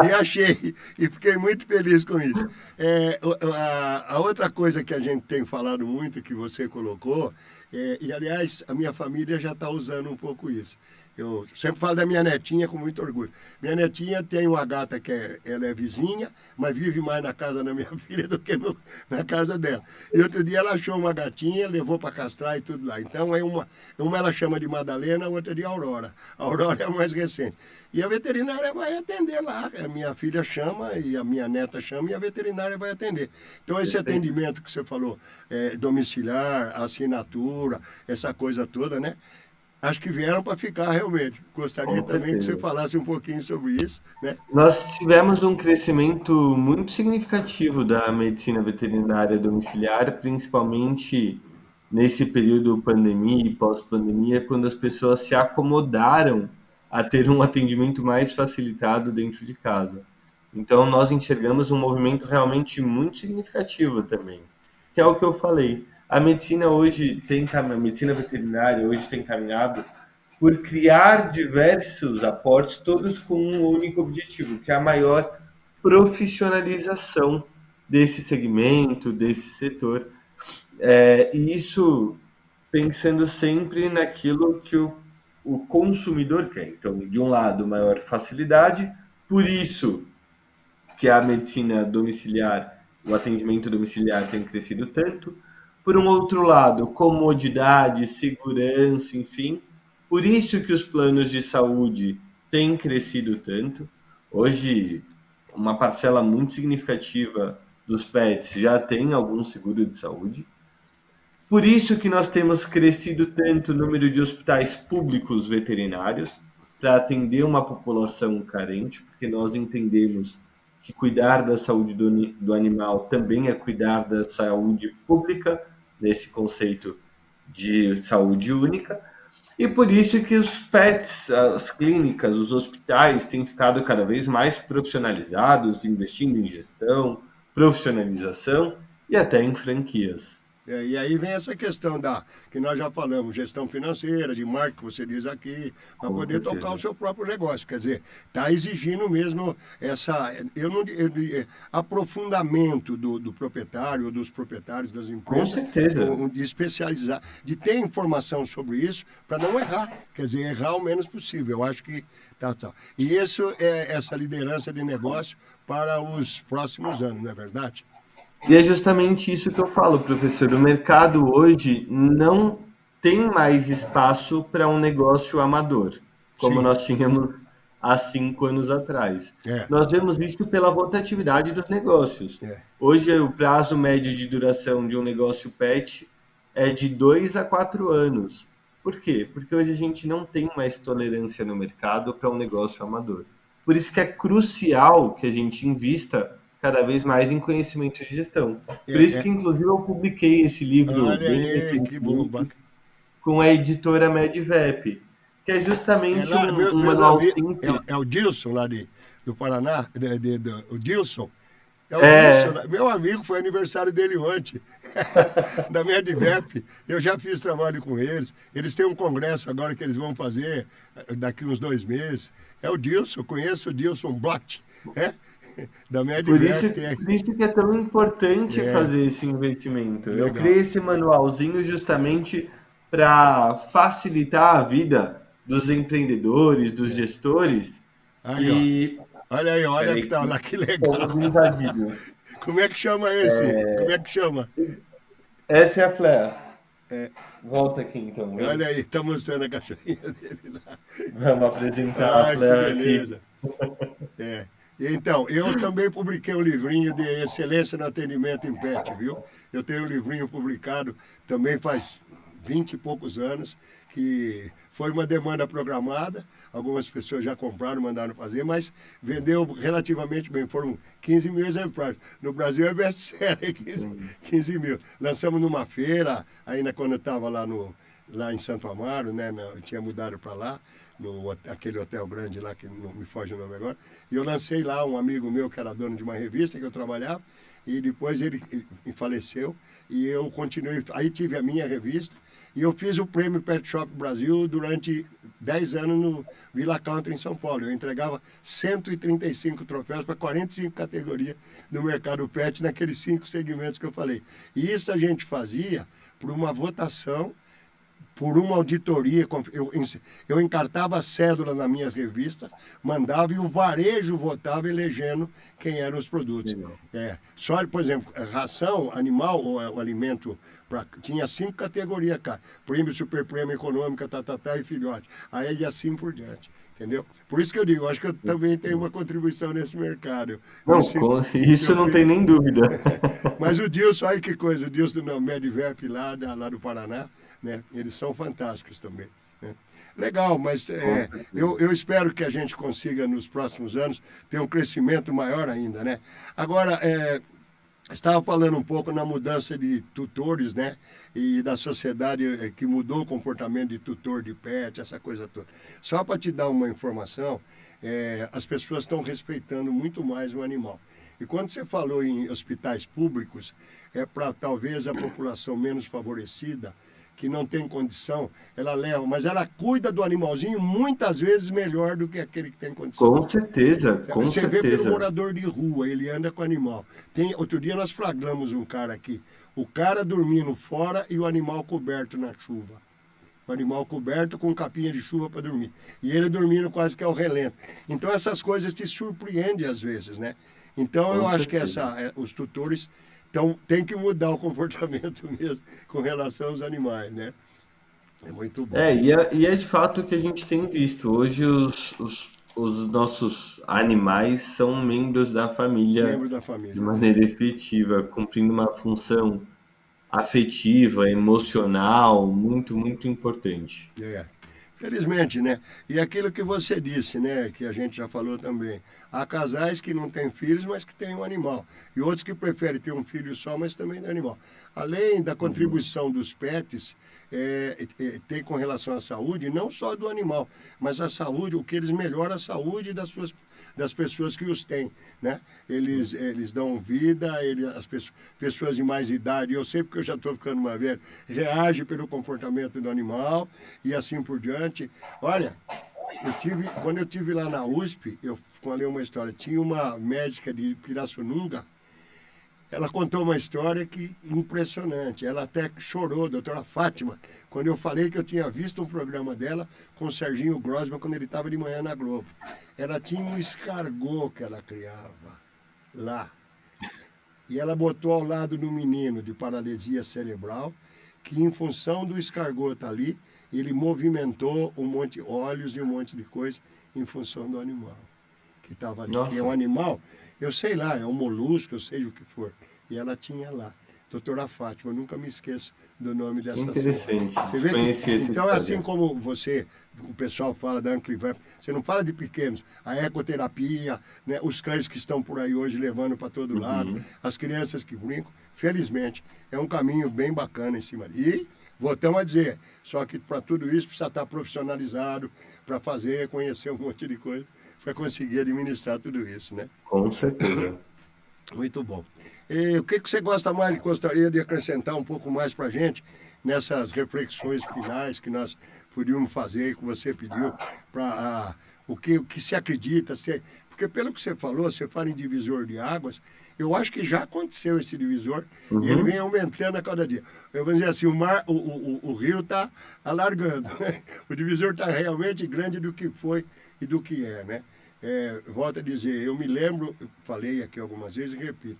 E achei, e fiquei muito feliz com isso. A outra coisa que a gente tem falado muito, que você colocou, e aliás, a minha família já está usando um pouco isso. Eu sempre falo da minha netinha com muito orgulho. Minha netinha tem uma gata ela é vizinha, mas vive mais na casa da minha filha do que na casa dela. E outro dia ela achou uma gatinha, levou para castrar e tudo lá. Então uma ela chama de Madalena, a outra de Aurora. A Aurora é a mais recente. E a veterinária vai atender lá. A minha filha chama e a minha neta chama e a veterinária vai atender. Então, esse Perfeito. atendimento que você falou, domiciliar, assinatura, essa coisa toda, né? Acho que vieram para ficar realmente. Gostaria Com também que você certeza. falasse um pouquinho sobre isso, né? Nós tivemos um crescimento muito significativo da medicina veterinária domiciliar, principalmente nesse período pandemia e pós-pandemia, quando as pessoas se acomodaram a ter um atendimento mais facilitado dentro de casa. Então, nós enxergamos um movimento realmente muito significativo também, que é o que eu falei. A medicina veterinária hoje tem caminhado por criar diversos aportes, todos com um único objetivo, que é a maior profissionalização desse segmento, desse setor. E isso pensando sempre naquilo que o o consumidor quer. Então, de um lado, maior facilidade, por isso que a medicina domiciliar, o atendimento domiciliar tem crescido tanto. Por um outro lado, comodidade, segurança, enfim. Por isso que os planos de saúde têm crescido tanto. Hoje, uma parcela muito significativa dos pets já tem algum seguro de saúde. Por isso que nós temos crescido tanto o número de hospitais públicos veterinários para atender uma população carente, porque nós entendemos que cuidar da saúde do animal também é cuidar da saúde pública, nesse conceito de saúde única. E por isso que os pets, as clínicas, os hospitais têm ficado cada vez mais profissionalizados, investindo em gestão, profissionalização e até em franquias. E aí vem essa questão que nós já falamos, gestão financeira, de marketing, que você diz aqui, para Com poder certeza. tocar o seu próprio negócio. Quer dizer, está exigindo mesmo aprofundamento do proprietário ou dos proprietários das Com empresas, certeza. de especializar, de ter informação sobre isso, para não errar. Quer dizer, errar o menos possível. Eu acho que tá. E isso é essa liderança de negócio para os próximos anos, não é verdade? E é justamente isso que eu falo, professor. O mercado hoje não tem mais espaço para um negócio amador, como Sim. nós tínhamos há 5 anos atrás. É. Nós vemos isso pela rotatividade dos negócios. É. Hoje, o prazo médio de duração de um negócio pet é de 2 a 4 anos. Por quê? Porque hoje a gente não tem mais tolerância no mercado para um negócio amador. Por isso que é crucial que a gente invista cada vez mais em conhecimento de gestão. Por isso que, inclusive, eu publiquei esse livro Olha bem aí, que bom. recentemente com a editora Medvep, que é justamente um manual simples. É o Dilson lá do Paraná, o Dilson. É o Dilson, meu amigo, foi aniversário dele ontem, da Medvep. Eu já fiz trabalho com eles. Eles têm um congresso agora que eles vão fazer daqui uns 2 meses. É o Dilson, conheço o Dilson Blatt, da Medvep. Por isso que é tão importante fazer esse investimento. Legal. Eu criei esse manualzinho justamente para facilitar a vida dos empreendedores, dos gestores. Aí, olha que tá lá, que legal. Como é que chama esse? Como é que chama? Essa é a Flea. Volta aqui então. Olha aí, tá mostrando a cachorrinha dele lá. Vamos apresentar a Flea beleza. aqui. Então, eu também publiquei um livrinho de excelência no atendimento em pet, viu? Eu tenho um livrinho publicado também faz 20 e poucos anos, que foi uma demanda programada, algumas pessoas já compraram, mandaram fazer, mas vendeu relativamente bem, foram 15 mil exemplares. No Brasil é best-seller, 15 mil. Lançamos numa feira, ainda quando eu estava lá em Santo Amaro, né, eu tinha mudado para lá, aquele hotel grande lá, que não me foge o nome agora, e eu lancei lá, um amigo meu que era dono de uma revista que eu trabalhava, e depois ele faleceu, e eu continuei, aí tive a minha revista, e eu fiz o Prêmio Pet Shop Brasil durante 10 anos no Villa Country, em São Paulo. Eu entregava 135 troféus para 45 categorias no mercado pet, naqueles 5 segmentos que eu falei. E isso a gente fazia por uma votação, por uma auditoria. Eu encartava a cédula nas minhas revistas, mandava e o varejo votava elegendo quem eram os produtos. Só, por exemplo, ração animal ou alimento, tinha 5 categorias, cara. Prêmio, super prêmio, econômica, e filhote. Aí e assim por diante. Entendeu? Por isso que eu digo, acho que eu também tenho uma contribuição nesse mercado. Não, isso não tem nem dúvida. Mas o Dilson, olha que coisa, o Dilson do Medvep lá do Paraná, né? Eles são fantásticos também. Né? Legal, mas eu espero que a gente consiga nos próximos anos ter um crescimento maior ainda, né? Agora, estava falando um pouco na mudança de tutores, né? E da sociedade que mudou o comportamento de tutor de pet, essa coisa toda. Só para te dar uma informação, as pessoas estão respeitando muito mais o animal. E quando você falou em hospitais públicos, é para talvez a população menos favorecida, que não tem condição, ela leva, mas ela cuida do animalzinho muitas vezes melhor do que aquele que tem condição. Com certeza, com Você certeza. vê pelo morador de rua, ele anda com o animal. Outro dia nós flagramos um cara aqui, o cara dormindo fora e o animal coberto na chuva. o animal coberto com capinha de chuva para dormir. E ele dormindo quase que ao relento. Então essas coisas te surpreendem às vezes, né? Então Com eu acho que certeza. os tutores tem que mudar o comportamento mesmo com relação aos animais, né? É muito bom. E é de fato o que a gente tem visto. Hoje os nossos animais são membros da família Membro da de família, né? maneira efetiva, cumprindo uma função afetiva, emocional, muito, muito importante. É. Felizmente, né? E aquilo que você disse, né? Que a gente já falou também. Há casais que não têm filhos, mas que têm um animal. E outros que preferem ter um filho só, mas também tem animal. Além da Uhum. contribuição dos pets, tem com relação à saúde, não só do animal, mas a saúde, o que eles melhoram a saúde das pessoas que os têm, né? Eles dão vida, as pessoas de mais idade, eu sei porque eu já estou ficando mais velho, reagem pelo comportamento do animal e assim por diante. Olha, quando eu tive lá na USP, eu falei uma história, tinha uma médica de Pirassununga, ela contou uma história que impressionante. Ela até chorou, doutora Fátima, quando eu falei que eu tinha visto um programa dela com o Serginho Grosman quando ele estava de manhã na Globo. Ela tinha um escargot que ela criava lá. E ela botou ao lado do menino de paralisia cerebral, que em função do escargot estar ali, ele movimentou um monte de olhos e um monte de coisa em função do animal que estava ali, que é um Nossa, animal, eu sei lá, é um molusco, eu sei o que for. E ela tinha lá. Doutora Fátima, eu nunca me esqueço do nome que dessa senhora. interessante. Você vê que, Desconheci essa então é assim história. como o pessoal fala da Ancliver, você não fala de pequenos, a ecoterapia, né, os cães que estão por aí hoje levando para todo lado, Uhum. as crianças que brincam, felizmente, é um caminho bem bacana em cima. E voltamos a dizer, só que para tudo isso precisa estar profissionalizado, para fazer, conhecer um monte de coisa para conseguir administrar tudo isso, né? Com certeza. Muito bom. E o que você gosta mais, gostaria de acrescentar um pouco mais para a gente nessas reflexões finais que nós podíamos fazer, que você pediu, para o que se acredita, porque pelo que você falou, você fala em divisor de águas, eu acho que já aconteceu esse divisor e ele vem Uhum. aumentando a cada dia. Eu vou dizer assim, o rio está alargando, né? O divisor está realmente grande do que foi e do que é, né? Volto a dizer, eu me lembro, eu falei aqui algumas vezes e repito,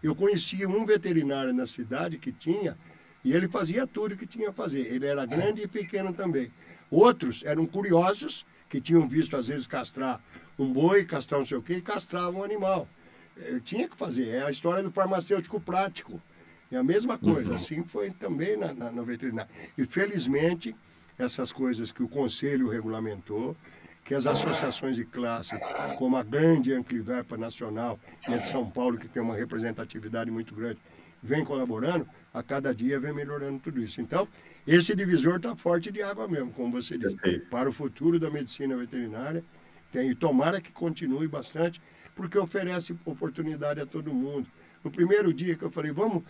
eu conhecia um veterinário na cidade que tinha, e ele fazia tudo o que tinha a fazer. Ele era grande e pequeno também. Outros eram curiosos, que tinham visto às vezes castrar um boi, castrar não sei o quê, e castravam um animal. Eu tinha que fazer, é a história do farmacêutico prático. É a mesma coisa, Uhum. assim foi também na veterinária. E felizmente, essas coisas que o Conselho regulamentou, que as associações de classe, como a grande Ancliverpa Nacional e a de São Paulo, que tem uma representatividade muito grande, vem colaborando, a cada dia vem melhorando tudo isso. Então, esse divisor está forte de água mesmo, como você disse, Perfeito. para o futuro da medicina veterinária. E tomara que continue bastante, porque oferece oportunidade a todo mundo. No primeiro dia que eu falei, vamos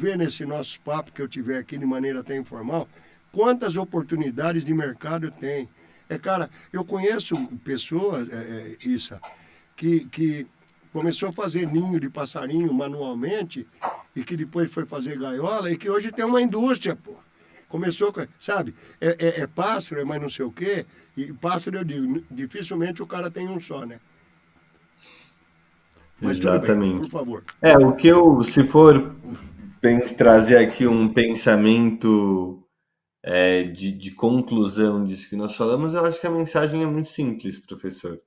ver nesse nosso papo que eu tiver aqui de maneira até informal, quantas oportunidades de mercado tem. Cara, eu conheço pessoas, Issa, que começou a fazer ninho de passarinho manualmente e que depois foi fazer gaiola e que hoje tem uma indústria, pô. Começou com, sabe, é pássaro, é mais não sei o quê. E pássaro, eu digo, dificilmente o cara tem um só, né? Mas tudo bem, por Exatamente. favor. O que eu, se for trazer aqui um pensamento de conclusão disso que nós falamos, eu acho que a mensagem é muito simples, professor.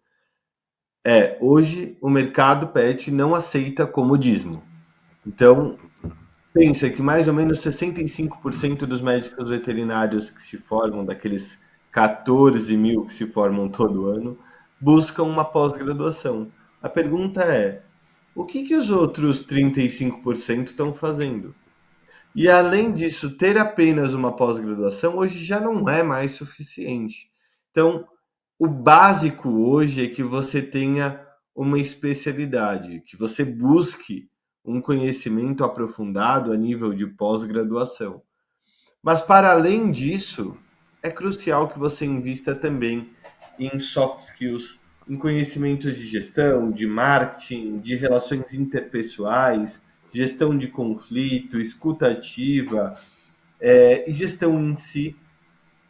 Hoje o mercado pet não aceita comodismo. Então, pensa que mais ou menos 65% dos médicos veterinários que se formam, daqueles 14 mil que se formam todo ano, buscam uma pós-graduação. A pergunta é: o que os outros 35% estão fazendo? E além disso, ter apenas uma pós-graduação hoje já não é mais suficiente. Então, o básico hoje é que você tenha uma especialidade, que você busque um conhecimento aprofundado a nível de pós-graduação. Mas, para além disso, é crucial que você invista também em soft skills, em conhecimentos de gestão, de marketing, de relações interpessoais, gestão de conflito, escuta ativa, e gestão em si.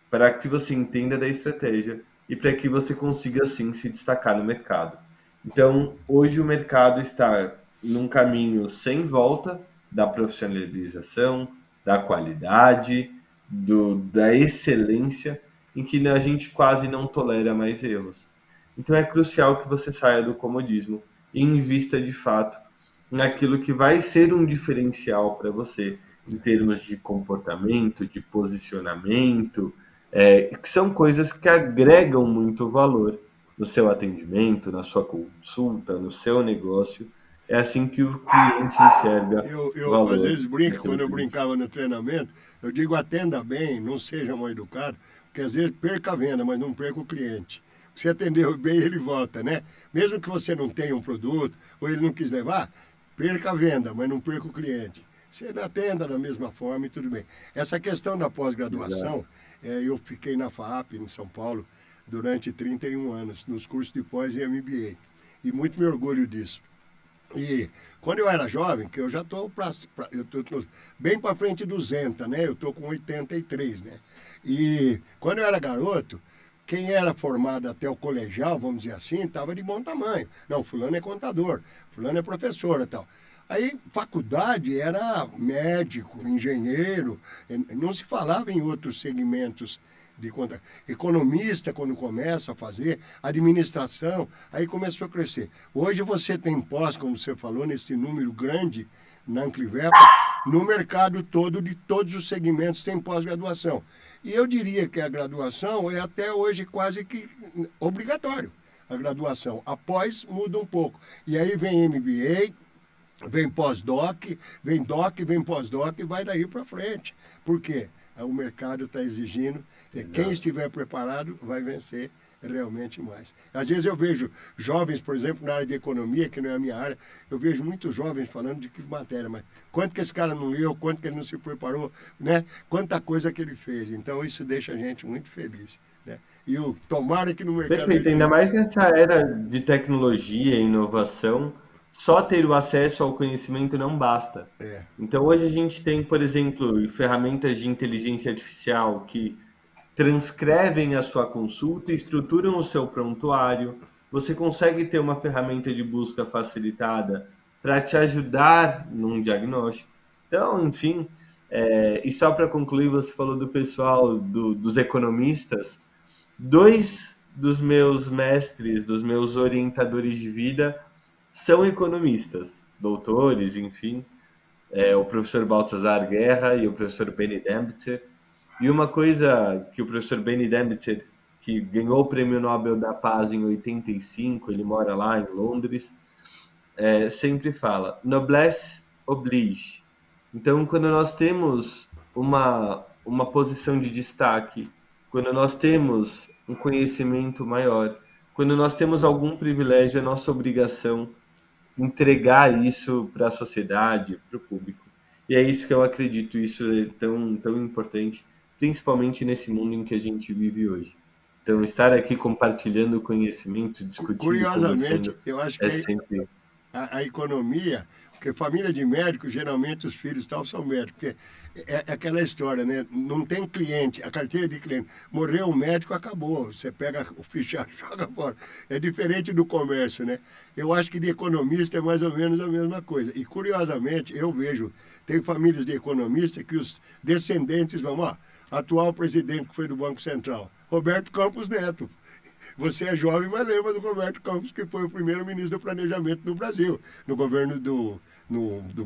para que você entenda da estratégia e para que você consiga, assim, se destacar no mercado. Então, hoje o mercado está num caminho sem volta da profissionalização, da qualidade, da excelência, em que a gente quase não tolera mais erros. Então, é crucial que você saia do comodismo e invista de fato naquilo que vai ser um diferencial para você, em termos de comportamento, de posicionamento, que são coisas que agregam muito valor no seu atendimento, na sua consulta, no seu negócio. É assim que o cliente enxerga Eu às valor vezes brinco, naquilo quando eu que ele brincava no treinamento, eu digo atenda bem, não seja mal educado, porque às vezes perca a venda, mas não perca o cliente. Se atendeu bem, ele volta, né? Mesmo que você não tenha um produto, ou ele não quis levar, perca a venda, mas não perca o cliente. Você atenda da mesma forma e tudo bem. Essa questão da Exato. pós-graduação, eu fiquei na FAAP, em São Paulo, durante 31 anos, nos cursos de pós e MBA. E muito me orgulho disso. E quando eu era jovem, que eu já estou bem para frente dos 200, né? Eu estou com 83, né? E quando eu era garoto, quem era formado até o colegial, vamos dizer assim, estava de bom tamanho. Não, fulano é contador, fulano é professor e tal. Aí, faculdade era médico, engenheiro, não se falava em outros segmentos de conta. Economista, quando começa a fazer, administração, aí começou a crescer. Hoje você tem pós, como você falou, nesse número grande na Anclivepa, no mercado todo, de todos os segmentos, tem pós-graduação. E eu diria que a graduação é até hoje quase que obrigatório. A graduação. Após muda um pouco. E aí vem MBA, vem pós-doc, vem pós-doc e vai daí para frente. Por quê? O mercado está exigindo. Quem Exato. estiver preparado vai vencer realmente mais. Às vezes eu vejo jovens, por exemplo, na área de economia, que não é a minha área, eu vejo muitos jovens falando de que matéria, mas quanto que esse cara não leu, quanto que ele não se preparou, né? Quanta coisa que ele fez. Então isso deixa a gente muito feliz, né? E o tomara que no mercado Perfeito, de ainda mais nessa era de tecnologia e inovação, só ter o acesso ao conhecimento não basta. é, Então, hoje a gente tem, por exemplo, ferramentas de inteligência artificial que transcrevem a sua consulta e estruturam o seu prontuário. Você consegue ter uma ferramenta de busca facilitada para te ajudar num diagnóstico. Então, enfim, e só para concluir, você falou do pessoal, dos economistas. Dois dos meus mestres, dos meus orientadores de vida, são economistas, doutores, enfim, o professor Baltazar Guerra e o professor Benny Dembitzer. E uma coisa que o professor Benny Dembitzer, que ganhou o Prêmio Nobel da Paz em 85, ele mora lá em Londres, sempre fala, noblesse oblige. Então, quando nós temos uma posição de destaque, quando nós temos um conhecimento maior, quando nós temos algum privilégio, é nossa obrigação entregar isso para a sociedade, para o público. E é isso que eu acredito, isso é tão, tão importante, principalmente nesse mundo em que a gente vive hoje. Então, estar aqui compartilhando conhecimento, discutindo, curiosamente, conversando, eu acho é que sempre a economia, porque família de médicos, geralmente os filhos tal são médicos, porque é aquela história, né? Não tem cliente, a carteira de cliente. Morreu um médico, acabou. Você pega o fichário e joga fora. É diferente do comércio, né? Eu acho que de economista é mais ou menos a mesma coisa. E curiosamente, eu vejo, tem famílias de economistas que os descendentes vão, ó, atual presidente que foi do Banco Central, Roberto Campos Neto. Você é jovem, mas lembra do Roberto Campos, que foi o primeiro ministro do Planejamento do Brasil, no governo do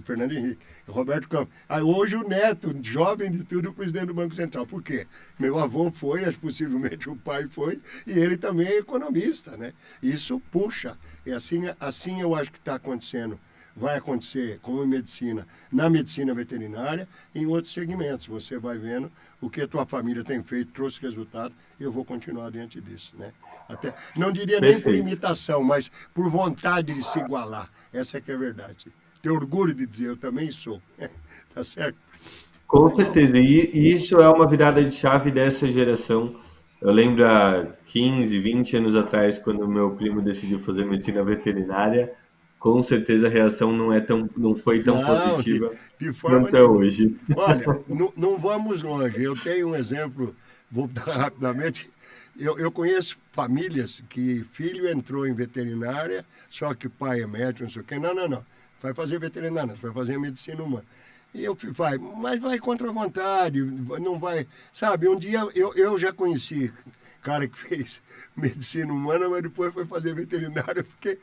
Fernando Henrique. Roberto Campos. Aí hoje o neto, jovem de tudo, o presidente do Banco Central. Por quê? Meu avô foi, acho possivelmente o pai foi, e ele também é economista, né? Isso puxa. E assim eu acho que está acontecendo. Vai acontecer como em medicina, na medicina veterinária e em outros segmentos. Você vai vendo o que a tua família tem feito, trouxe resultado, e eu vou continuar diante disso, né? Até, não diria nem por perfeito. imitação, mas por vontade de se igualar. Essa é que é a verdade. Tenho orgulho de dizer, eu também sou. Tá certo? Com Mas, certeza, e isso é uma virada de chave dessa geração. Eu lembro há 15, 20 anos atrás, quando meu primo decidiu fazer medicina veterinária, com certeza a reação não foi tão não, de, positiva de forma quanto é nenhuma. hoje. Olha, não vamos longe. Eu tenho um exemplo vou dar rapidamente. Eu conheço famílias que filho entrou em veterinária, só que o pai é médico, não sei o quê. Não. Vai fazer veterinária, vai fazer medicina humana. E eu vai, mas vai contra a vontade, não vai. Sabe, um dia eu já conheci cara que fez medicina humana, mas depois foi fazer veterinária porque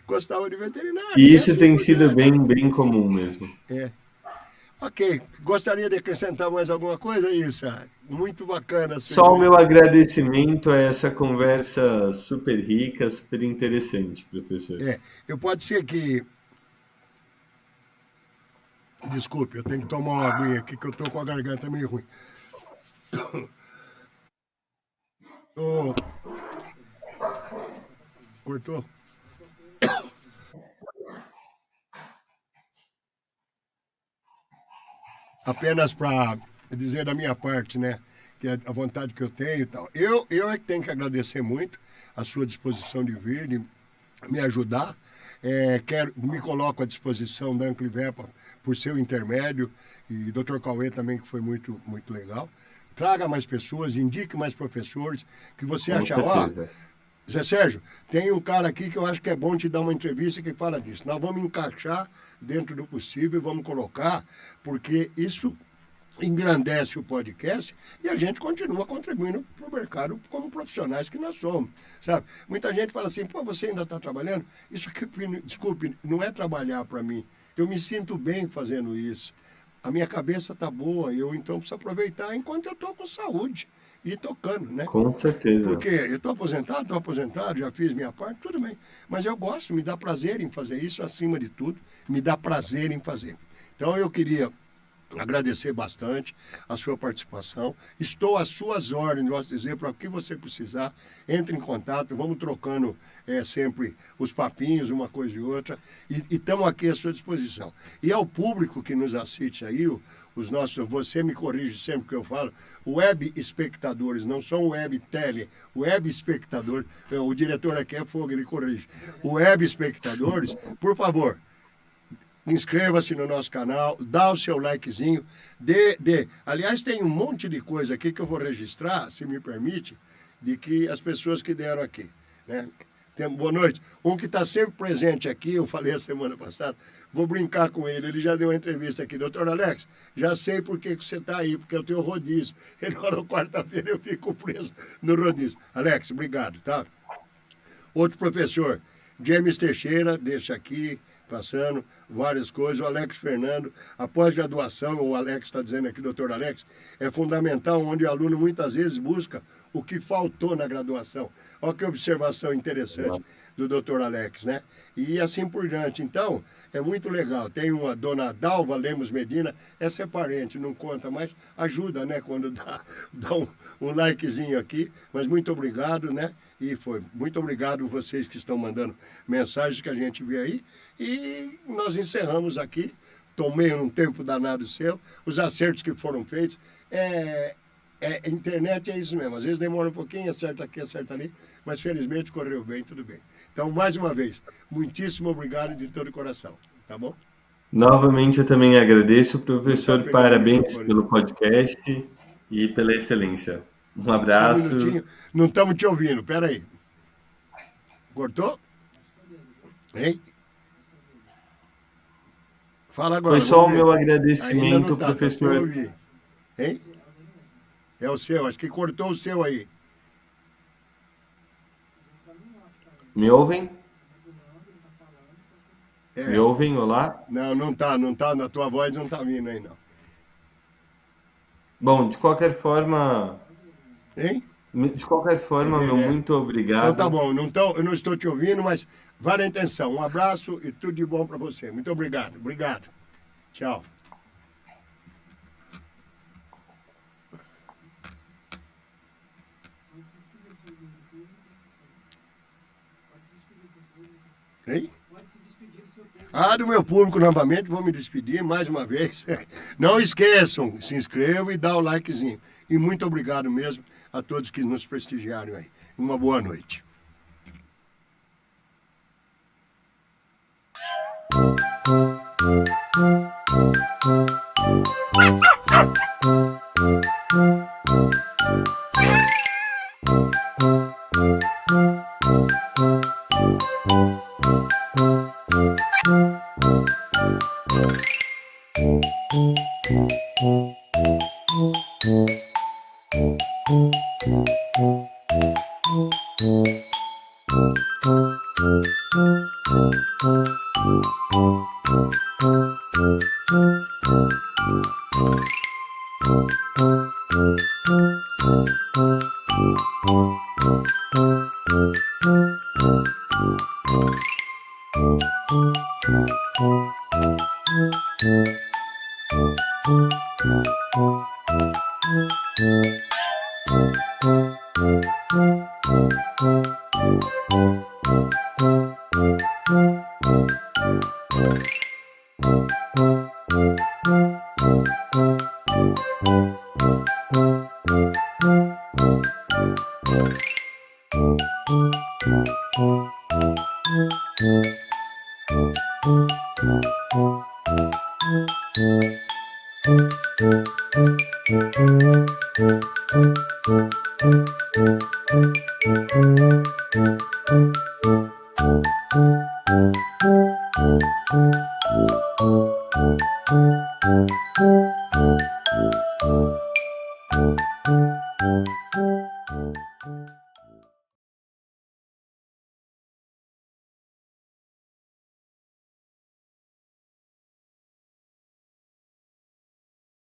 gostava de veterinária. E isso assim tem por sido diante. bem comum mesmo. É. Ok, gostaria de acrescentar mais alguma coisa, Issa? Muito bacana a sua Só o meu entrevista. agradecimento a essa conversa super rica, super interessante, professor. Eu pode ser que. Desculpe, eu tenho que tomar uma aguinha aqui que eu tô com a garganta meio ruim. Ô, cortou? Apenas para dizer da minha parte, né? Que é a vontade que eu tenho e tal. Eu é que tenho que agradecer muito a sua disposição de vir, de me ajudar. Me coloco à disposição da Anclivepa por seu intermédio e Dr. Cauê também, que foi muito legal. Traga mais pessoas, indique mais professores, que você Com acha, ó, certeza. Zé Sérgio, tem um cara aqui que eu acho que é bom te dar uma entrevista que fala disso. Nós vamos encaixar dentro do possível, vamos colocar, porque isso engrandece o podcast e a gente continua contribuindo para o mercado como profissionais que nós somos, sabe? Muita gente fala assim, pô, você ainda está trabalhando? Isso aqui, desculpe, não é trabalhar para mim. Eu me sinto bem fazendo isso. A minha cabeça está boa, eu então preciso aproveitar enquanto eu estou com saúde e tocando, né? Com certeza. Porque eu estou aposentado, já fiz minha parte, tudo bem. Mas eu gosto, me dá prazer em fazer isso acima de tudo, me dá prazer em fazer. Então eu queria agradecer bastante a sua participação. Estou às suas ordens, posso dizer, para o que você precisar, entre em contato, vamos trocando sempre os papinhos, uma coisa e outra, e estamos aqui à sua disposição. E ao público que nos assiste aí, os nossos, você me corrige sempre que eu falo, web espectadores, não são web tele, web espectadores, o diretor aqui é fogo, ele corrige. Web espectadores, por favor, inscreva-se no nosso canal, dá o seu likezinho, Aliás, tem um monte de coisa aqui que eu vou registrar, se me permite, de que as pessoas que deram aqui, né? Boa noite. Um que está sempre presente aqui, eu falei a semana passada, vou brincar com ele, ele já deu uma entrevista aqui. Doutor Alex, já sei por que você está aí, porque eu tenho rodízio. Ele falou, quarta-feira eu fico preso no rodízio. Alex, obrigado, tá? Outro professor, James Teixeira, deixa aqui, passando várias coisas. O Alex Fernando, a pós-graduação, o Alex está dizendo aqui, doutor Alex, é fundamental, onde o aluno muitas vezes busca o que faltou na graduação. Olha que observação interessante do doutor Alex, né? E assim por diante. Então, é muito legal. Tem uma dona Dalva Lemos Medina, essa é parente, não conta, mas ajuda, né? Quando dá um likezinho aqui. Mas muito obrigado, né? E foi. Muito obrigado vocês que estão mandando mensagens que a gente vê aí. E nós encerramos aqui. Tomei um tempo danado seu. Os acertos que foram feitos. Internet é isso mesmo. Às vezes demora um pouquinho, acerta aqui, acerta ali. Mas felizmente correu bem, tudo bem. Então, mais uma vez, muitíssimo obrigado de todo o coração. Tá bom? Novamente, eu também agradeço, professor. Não tá pegando o Parabéns microfone. pelo podcast e pela excelência. Um Só um abraço. minutinho. Não estamos te ouvindo. Pera aí. Cortou? Hein? Fala agora. Foi só o vamos ver. meu Ainda agradecimento, não tá sem professor. ouvir. Hein? É o seu. Acho que cortou o seu aí. Me ouvem? É. Me ouvem? Olá? Não tá. Na tua voz não tá vindo aí, não. Bom, de qualquer forma, Hein? meu muito Então obrigado. tá bom. Eu não estou te ouvindo, mas vale a intenção. Um abraço e tudo de bom para você. Muito obrigado. Obrigado. Tchau. Hein? Do meu público novamente, vou me despedir mais uma vez. Não esqueçam, se inscrevam e dá o likezinho. E muito obrigado mesmo a todos que nos prestigiaram aí. Uma boa noite.